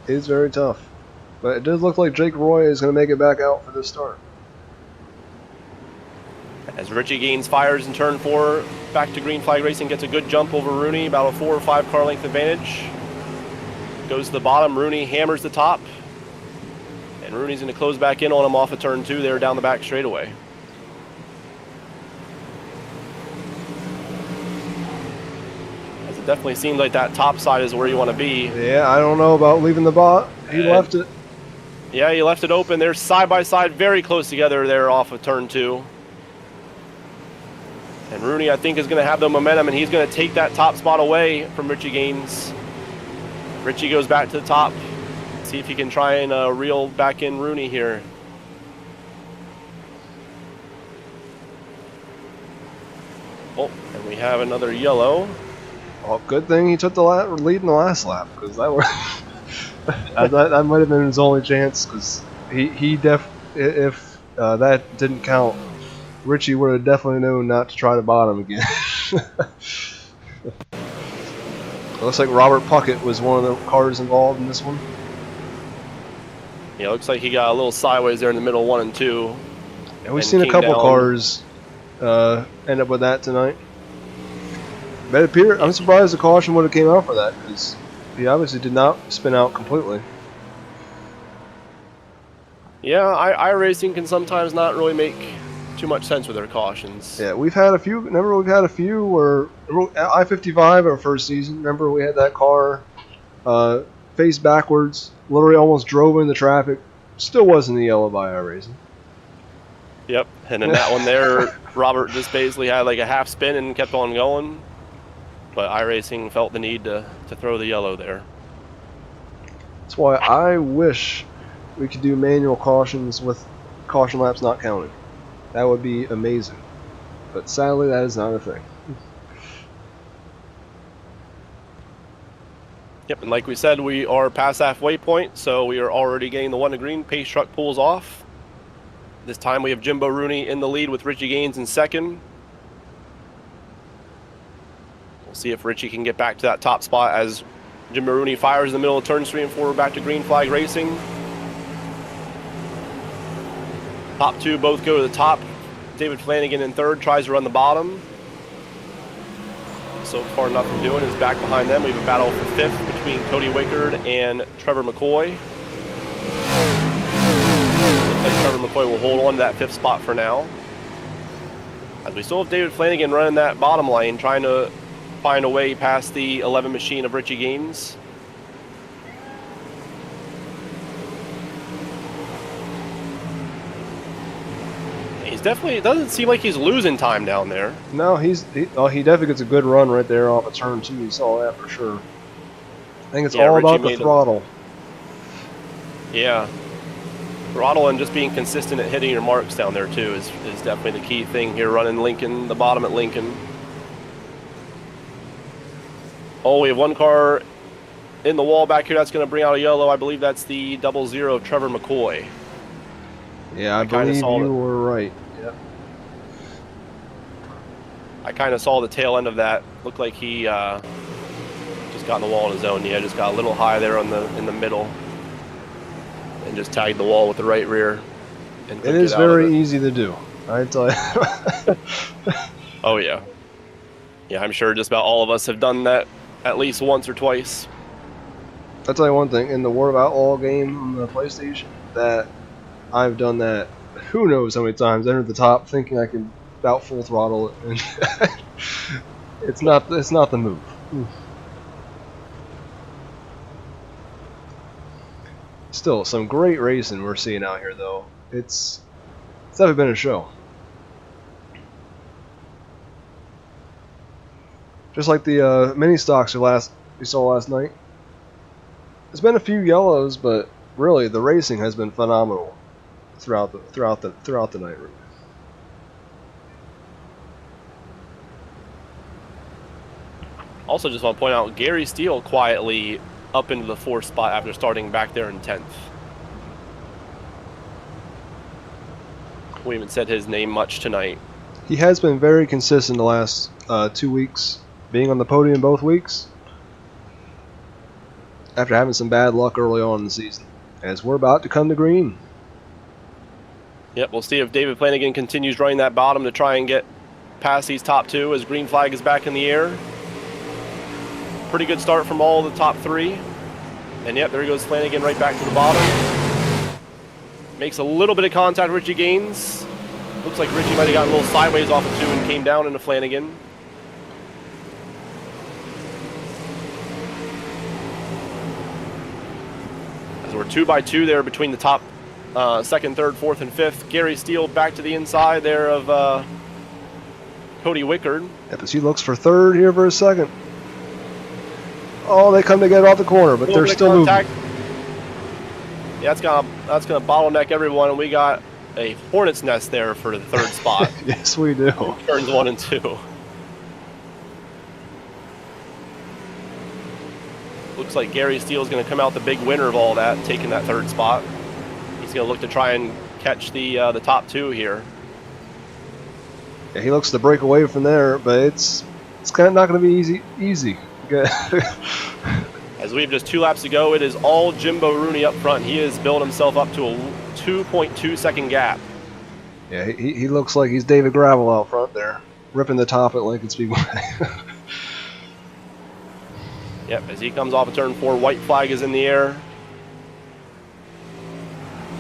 It is very tough. But it does look like Jake Roy is going to make it back out for this start.
As Richie Gaines fires in turn 4, back to Green Flag Racing, gets a good jump over Rooney, about a 4 or 5 car length advantage. Goes to the bottom, Rooney hammers the top. And Rooney's going to close back in on him off of turn 2 there down the back straightaway. As it definitely seems like that top side is where you want to be.
Yeah, I don't know about leaving the bot. He left it.
Yeah, he left it open. They're side by side, very close together there off of turn 2. And Rooney, I think, is going to have the momentum, and he's going to take that top spot away from Richie Gaines. Richie goes back to the top. See if he can try and reel back in Rooney here. Oh, and we have another yellow.
Oh, good thing he took the lead in the last lap, because that were that might have been his only chance. Because if that didn't count, Richie would have definitely known not to try to bottom again. Looks like Robert Puckett was one of the cars involved in this one.
Yeah, looks like he got a little sideways there in the middle, 1 and 2.
And we've seen a couple cars end up with that tonight. But it appeared, I'm surprised the caution would have came out for that, because he obviously did not spin out completely.
Yeah, iRacing can sometimes not really make too much sense with their cautions.
Yeah, we've had a few. Remember, we've had a few where I-55 our first season. Remember, we had that car face backwards, literally almost drove into traffic. Still wasn't the yellow by iRacing.
Yep, and then that one there, Robert just basically had like a half spin and kept on going. But iRacing felt the need to throw the yellow there.
That's why I wish we could do manual cautions with caution laps not counted. That would be amazing. But sadly, that is not a thing.
Yep, and like we said, we are past halfway point, so we are already getting the 1 to green. Pace truck pulls off. This time we have Jimbo Rooney in the lead with Richie Gaines in second. We'll see if Richie can get back to that top spot as Jimbo Rooney fires in the middle of turns 3 and 4 back to Green Flag Racing. Top 2 both go to the top. David Flanagan in third, tries to run the bottom. So far nothing doing, is back behind them. We have a battle for 5th between 𝐑𝐚𝐫𝐶𝐤 and Trevor McCoy. Looks like Trevor McCoy will hold on to that 5th spot for now. As we still have David Flanagan running that bottom lane, trying to find a way past the 11 machine of Richie Gaines. Definitely, it doesn't seem like he's losing time down there.
No, he definitely gets a good run right there off of turn 2. You saw that for sure. I think it's all
Richie
about the throttle.
Yeah. Throttle and just being consistent at hitting your marks down there too is definitely the key thing here, running Lincoln, the bottom at Lincoln. Oh, we have one car in the wall back here that's going to bring out a yellow. I believe that's the 00 of Trevor McCoy.
Yeah, I believe you were right.
I kind of saw the tail end of that. Looked like he just got in the wall on his own. Yeah, just got a little high there in the middle, and just tagged the wall with the right rear. And
it is very easy to do, I tell you.
Oh yeah, yeah. I'm sure just about all of us have done that at least once or twice.
I'll tell you one thing: in the War of Outlaw game on the PlayStation, that I've done that. Who knows how many times? Entered the top, thinking I can about full throttle it, and it's not the move. Still, some great racing we're seeing out here, though. It's definitely been a show. Just like the mini stocks we saw last night. There's been a few yellows, but really the racing has been phenomenal throughout the night.
Also, just want to point out, Gary Steele quietly up into the 4th spot after starting back there in 10th. We haven't said his name much tonight.
He has been very consistent the last 2 weeks, being on the podium both weeks. after having some bad luck early on in the season, as we're about to come to green.
Yep, we'll see if David Flanagan continues running that bottom to try and get past these top two as green flag is back in the air. Pretty good start from all the top three. And yep, there he goes Flanagan right back to the bottom. Makes a little bit of contact with Richie Gaines. Looks like Richie might have gotten a little sideways off of two and came down into Flanagan. As we're 2 by 2 there between the top second, third, fourth, and fifth. Gary Steele back to the inside there of 𝐑𝐚𝐫𝐬𝐭.
FSU looks for third here for a second. Oh, they come together off the corner, but they're still moving.
Yeah, that's gonna bottleneck everyone, and we got a hornet's nest there for the third spot.
Yes, we do.
Turns 1 and 2. Looks like Gary Steele's going to come out the big winner of all that, taking that third spot. He's going to look to try and catch the top two here.
Yeah, he looks to break away from there, but it's kind of not going to be easy.
As we have just 2 laps to go, it is all Jimbo Rooney up front. He has built himself up to a 2.2 second gap.
Yeah, he looks like he's David Gravel out front there, ripping the top at Lincoln Speedway.
Yep, as he comes off of turn 4, white flag is in the air.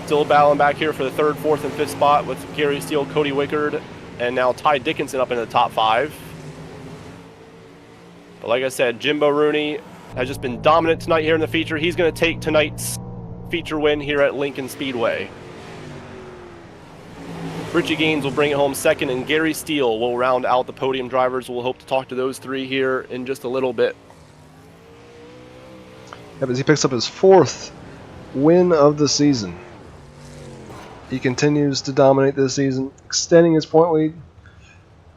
Still battling back here for the third, fourth, and fifth spot with Gary Steele, 𝐑𝐚𝐫𝐬𝐿, and now Ty Dickinson up in the top 5. But like I said, Jimbo Rooney has just been dominant tonight here in the feature. He's going to take tonight's feature win here at Lincoln Speedway. Richie Gaines will bring it home second, and Gary Steele will round out the podium drivers. We'll hope to talk to those 3 here in just a little bit.
Yeah, but he picks up his 4th win of the season. He continues to dominate this season, extending his point lead.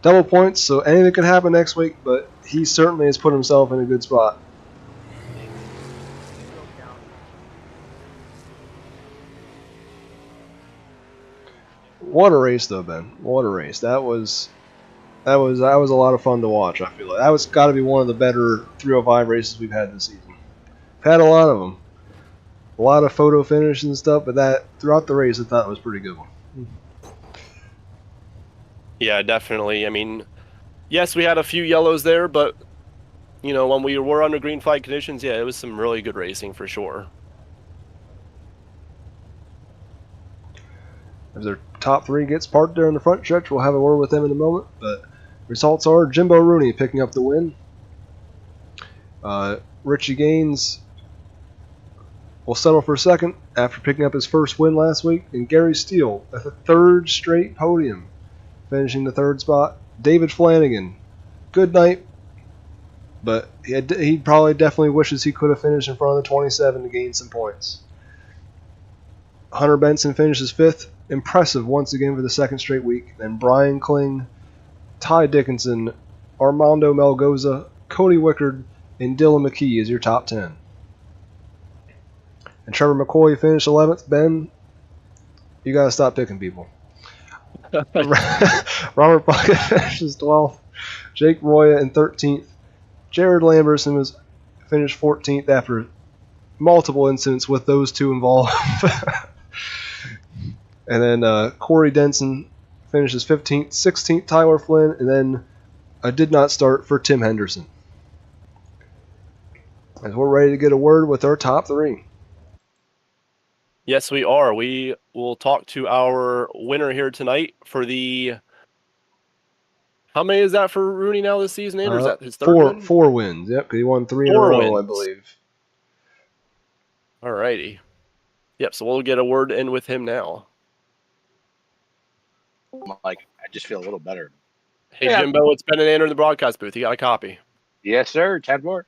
Double points, so anything could happen next week, but he certainly has put himself in a good spot. What a race, though, Ben. What a race. That was a lot of fun to watch, I feel like. That was got to be one of the better 305 races we've had this season. We've had a lot of them. A lot of photo finishes and stuff, but that throughout the race I thought it was a pretty good one.
Yeah, definitely. I mean, yes, we had a few yellows there, but you know, when we were under green flag conditions, yeah, it was some really good racing for sure.
As their top 3 gets parked there in the front stretch, we'll have a word with them in a moment. But results are Jimbo Rooney picking up the win. Richie Gaines will settle for second after picking up his first win last week, and Gary Steele at the 3rd straight podium, finishing the 3rd spot. David Flanagan, good night, but he probably definitely wishes he could have finished in front of the 27 to gain some points. Hunter Benson finishes 5th, impressive once again for the 2nd straight week. Then Brian Kling, Ty Dickinson, Armando Melgoza, 𝐑𝐚𝐫𝐬𝐿, and 𝐑𝐚𝐫𝐬𝐿 is your top 10. And Trevor McCoy finished 11th. Ben, you got to stop picking people. Robert Buckeye finishes 12th. Jake Roya in 13th. Jared Lamberson was finished 14th after multiple incidents with those 2 involved. And then Corey Denson finishes 15th. 16th, Tyler Flynn. And then a did not start for Tim Henderson. As we're ready to get a word with our top 3.
Yes, we are. We will talk to our winner here tonight for the... How many is that for Rooney now this season, Andrew? Is that his 3rd win?
4 wins. Yep, because he won 3 in a row, I believe.
All righty. Yep, so we'll get a word in with him now.
Like, I just feel a little better.
Hey, yeah. Jimbo, it's Ben and Andrew in the broadcast booth. You got a copy?
Yes, sir. Tad more.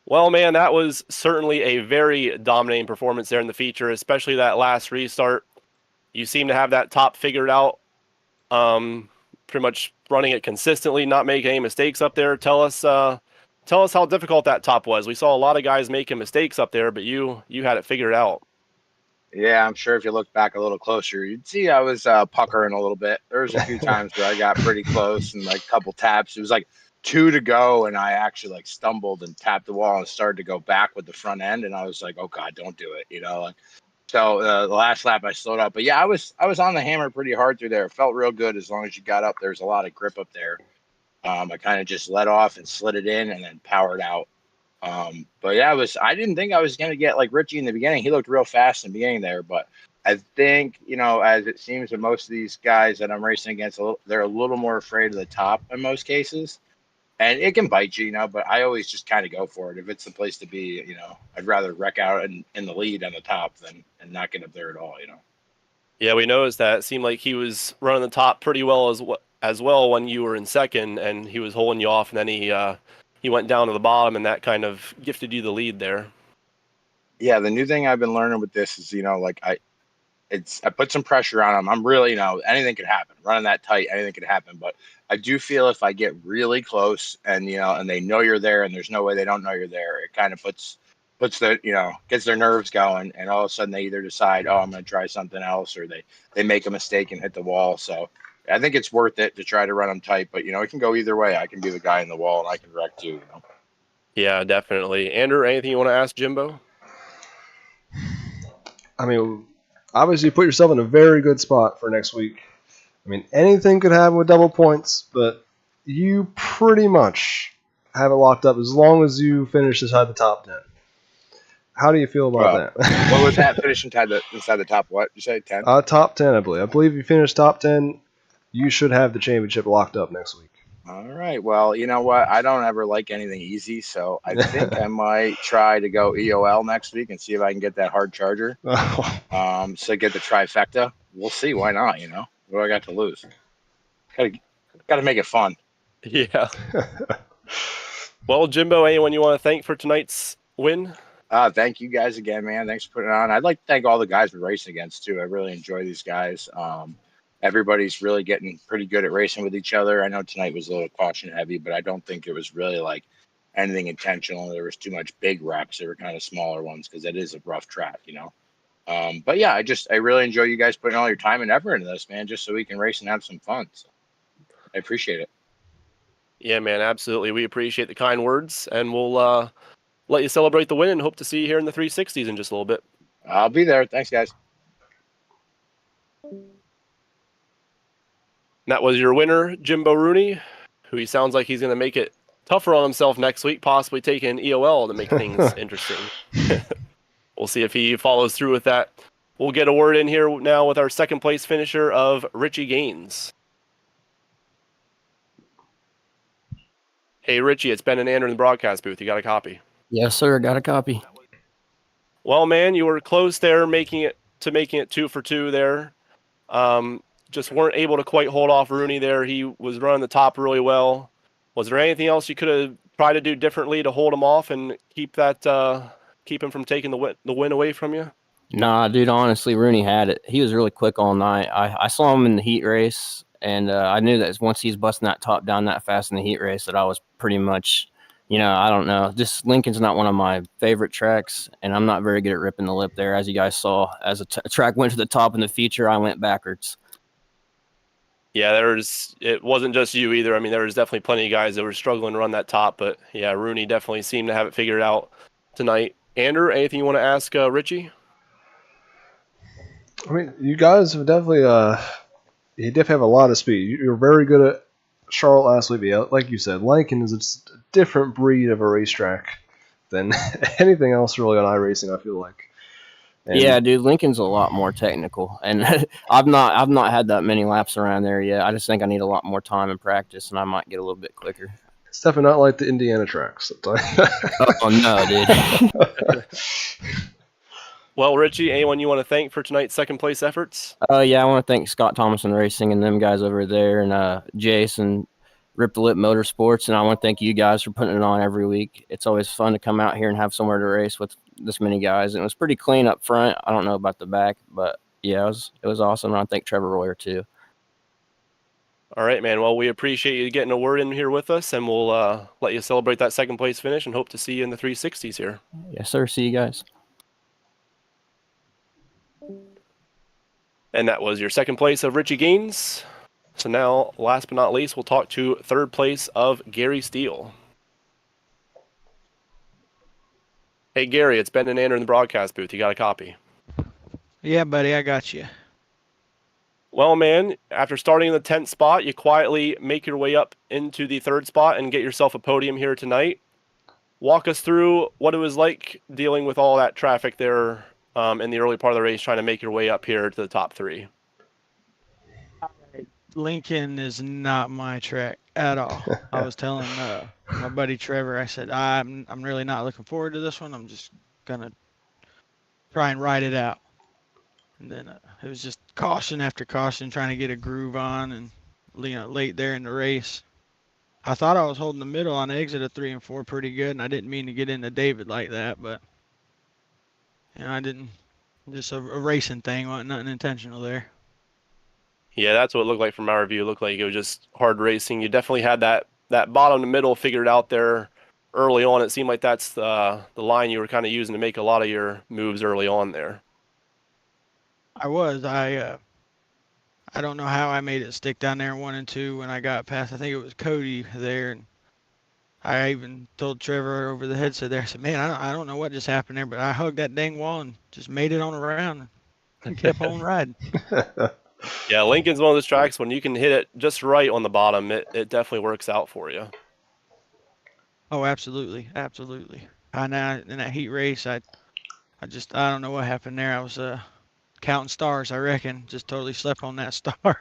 Well, man, that was certainly a very dominating performance there in the feature, especially that last restart. You seem to have that top figured out, pretty much running it consistently, not making any mistakes up there. Tell us how difficult that top was. We saw a lot of guys making mistakes up there, but you had it figured out.
Yeah, I'm sure if you look back a little closer, you'd see I was puckering a little bit. There was a few times where I got pretty close and like a couple taps. It was like 2 to go, and I actually like stumbled and tapped the wall and started to go back with the front end, and I was like, oh God, don't do it, like. So the last lap I slowed up, but yeah, I was on the hammer pretty hard through there. It felt real good as long as you got up. There's a lot of grip up there. I kind of just let off and slid it in and then powered out. But yeah, I didn't think I was going to get like Richie in the beginning. He looked real fast in the beginning there, but I think, as it seems that most of these guys that I'm racing against, they're a little more afraid of the top in most cases, and it can bite you, but I always just kind of go for it. If it's the place to be, I'd rather wreck out in the lead on the top than and not get up there at all,
Yeah, we noticed that. It seemed like he was running the top pretty well as well when you were in second, and he was holding you off, and then he went down to the bottom, and that kind of gifted you the lead there.
Yeah, the new thing I've been learning with this is, like I put some pressure on him. I'm really, anything could happen. Running that tight, anything could happen. But I do feel if I get really close and, and they know you're there and there's no way they don't know you're there, it kind of puts their, gets their nerves going. And all of a sudden they either decide, oh, I'm going to try something else, or they make a mistake and hit the wall. So I think it's worth it to try to run them tight. But, it can go either way. I can be the guy in the wall and I can wreck too,
Yeah, definitely. Andrew, anything you want to ask Jimbo?
I mean, obviously you put yourself in a very good spot for next week. I mean, anything could happen with double points, but you pretty much have it locked up as long as you finish inside the top 10. How do you feel about that?
What was that? Finish inside the top what? You say 10?
Top 10, I believe. I believe if you finish top 10, you should have the championship locked up next week.
All right. Well, you know what? I don't ever like anything easy, so I think I might try to go EOL next week and see if I can get that hard charger. So get the trifecta. We'll see. Why not? What do I got to lose? Got to make it fun.
Yeah. Well, Jimbo, anyone you want to thank for tonight's win?
Thank you guys again, man. Thanks for putting it on. I'd like to thank all the guys we're racing against too. I really enjoy these guys. Everybody's really getting pretty good at racing with each other. I know tonight was a little caution heavy, but I don't think it was really like anything intentional. There was too much big wrecks. They were kind of smaller ones because it is a rough track, But yeah, I really enjoy you guys putting all your time and effort into this, man, just so we can race and have some fun. So I appreciate it.
Yeah, man, absolutely. We appreciate the kind words, and we'll let you celebrate the win and hope to see you here in the 360s in just a little bit.
I'll be there. Thanks, guys.
That was your winner, Jimbo Rooney, who he sounds like he's going to make it tougher on himself next week, possibly taking EOL to make things interesting. We'll see if he follows through with that. We'll get a word in here now with our second place finisher of Richie Gaines. Hey, Richie, it's Ben and Andrew in the broadcast booth. You got a copy?
Yes, sir. Got a copy.
Well, man, you were close there, making it 2 for 2 there. Just weren't able to quite hold off Rooney there. He was running the top really well. Was there anything else you could have tried to do differently to hold him off and keep him from taking the win away from you?
Nah, dude, honestly, Rooney had it. He was really quick all night. I saw him in the heat race, and I knew that once he's busting that top down that fast in the heat race that I was pretty much, I don't know. Just Lincoln's not one of my favorite tracks, and I'm not very good at ripping the lip there. As you guys saw, as a track went to the top in the feature, I went backwards.
Yeah, it wasn't just you either. I mean, there was definitely plenty of guys that were struggling to run that top, but yeah, Rooney definitely seemed to have it figured out tonight. Andrew, anything you want to ask Richie?
I mean, you guys have definitely you definitely have a lot of speed. You're very good at Charlotte last week. Yeah, like you said, Lincoln is a different breed of a racetrack than anything else really on iRacing, I feel like. And
yeah, dude, Lincoln's a lot more technical, and I've not had that many laps around there yet. I just think I need a lot more time and practice, and I might get a little bit quicker.
It's definitely not like the Indiana tracks.
Oh no, dude.
Well, Richie, anyone you want to thank for tonight's second place efforts?
Yeah, I want to thank Scott Thomason Racing and them guys over there, and Jason, Rip the Lip Motorsports, and I want to thank you guys for putting it on every week. It's always fun to come out here and have somewhere to race with this many guys, and it was pretty clean up front. I don't know about the back, but yeah, it was awesome. And I thank Trevor Royer too.
All right, man. Well, we appreciate you getting a word in here with us, and we'll let you celebrate that second place finish and hope to see you in the 360s here.
Yes, sir. See you guys.
And that was your second place of Richie Gaines. So now, last but not least, we'll talk to third place of Gary Steele. Hey, Gary, it's Ben and Andrew in the broadcast booth. You got a copy?
Yeah, buddy, I got you.
Well, man, after starting in the 10th spot, you quietly make your way up into the 3rd spot and get yourself a podium here tonight. Walk us through what it was like dealing with all that traffic there in the early part of the race, trying to make your way up here to the top 3.
Lincoln is not my track at all. I was telling my buddy Trevor, I said, I'm really not looking forward to this one. I'm just going to try and ride it out. And then it was just caution after caution, trying to get a groove on, and late there in the race. I thought I was holding the middle on exit of 3 and 4 pretty good, and I didn't mean to get into David like that, but I didn't. Just a racing thing, wasn't nothing intentional there.
Yeah, that's what it looked like from our view. It looked like it was just hard racing. You definitely had that bottom to middle figured out there early on. It seemed like that's the line you were kind of using to make a lot of your moves early on there.
I was. I don't know how I made it stick down there in 1 and 2 when I got past. I think it was Cody there, and I even told Trevor over the headset there. I said, "Man, I don't know what just happened there, but I hugged that dang wall and just made it on around and kept on riding."
Yeah, Lincoln's one of those tracks when you can hit it just right on the bottom, it definitely works out for you.
Oh, absolutely, absolutely. In that heat race, I don't know what happened there. I was counting stars, I reckon. Just totally slept on that star.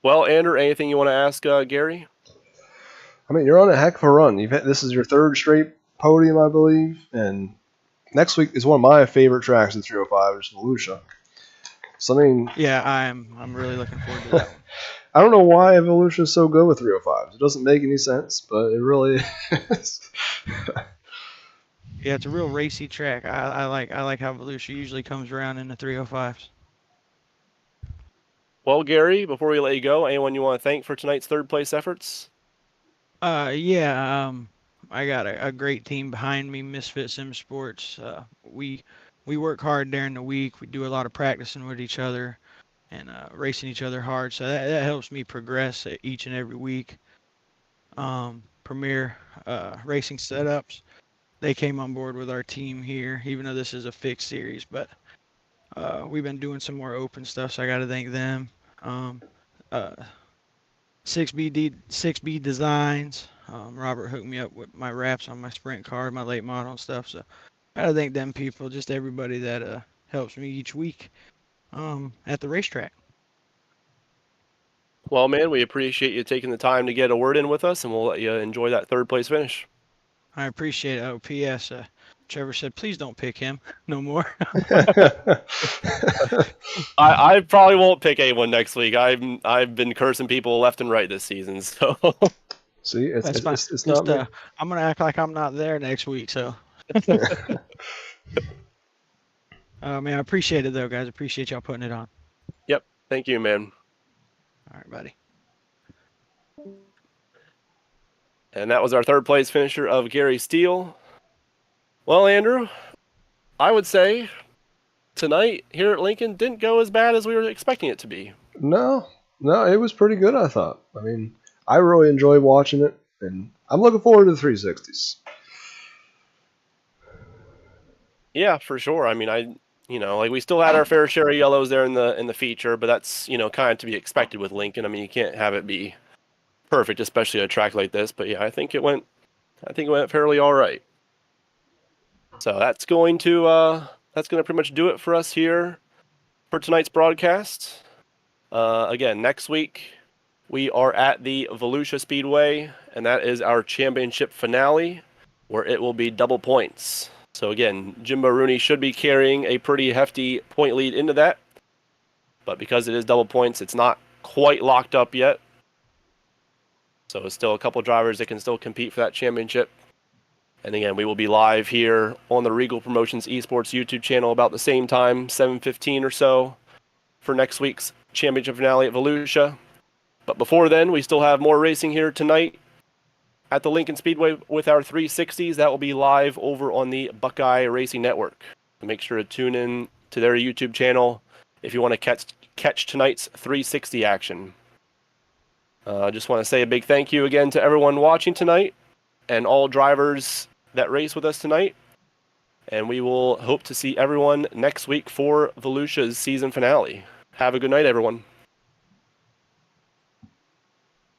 Well, Andrew, anything you want to ask Gary?
I mean, you're on a heck of a run. This is your 3rd straight podium, I believe, and next week is one of my favorite tracks in 305, is Volusia. So I mean,
yeah, I'm really looking forward to that one.
I don't know why Volusia is so good with 305s. It doesn't make any sense, but it really is.
Yeah, it's a real racy track. I like how Volusia usually comes around in the 305s.
Well, Gary, before we let you go, anyone you want to thank for tonight's 3rd place efforts?
Yeah, I got a great team behind me, Misfit Sim Sports. We work hard during the week. We do a lot of practicing with each other and racing each other hard. So that helps me progress each and every week. Premier Racing Setups, they came on board with our team here, even though this is a fixed series. But we've been doing some more open stuff, so I got to thank them. 6B Designs. Robert hooked me up with my wraps on my sprint car, my late model and stuff. So I gotta thank them people, just everybody that helps me each week at the racetrack.
Well, man, we appreciate you taking the time to get a word in with us, and we'll let you enjoy that 3rd place finish.
I appreciate it. Oh, P.S. Trevor said, please don't pick him no more.
I probably won't pick anyone next week. I've been cursing people left and right this season, so.
See, it's not me.
I'm gonna act like I'm not there next week. So. Man, I appreciate it though, guys. Appreciate y'all putting it on.
Yep. Thank you, man.
All right, buddy.
And that was our 3rd place finisher of Gary Steele. Well, Andrew, I would say tonight here at Lincoln didn't go as bad as we were expecting it to be.
No, it was pretty good, I thought. I mean, I really enjoyed watching it, and I'm looking forward to the 360s.
Yeah, for sure. I mean, we still had our fair share of yellows there in the feature, but that's, kind of to be expected with Lincoln. I mean, you can't have it be perfect, especially at a track like this. But yeah, I think it went fairly all right. So that's going to pretty much do it for us here for tonight's broadcast. Again, next week we are at the Volusia Speedway, and that is our championship finale, where it will be double points. So again, Jimbo Rooney should be carrying a pretty hefty point lead into that, but because it is double points, it's not quite locked up yet. So it's still a couple drivers that can still compete for that championship. And again, we will be live here on the Reigel Promotions E-Sports YouTube channel about the same time, 7:15 or so, for next week's championship finale at Volusia. But before then, we still have more racing here tonight at the Lincoln Speedway with our 360s. That will be live over on the Buckeye Racing Network. So make sure to tune in to their YouTube channel if you want to catch tonight's 360 action. I just want to say a big thank you again to everyone watching tonight and all drivers that race with us tonight. And we will hope to see everyone next week for Volusia's season finale. Have a good night, everyone.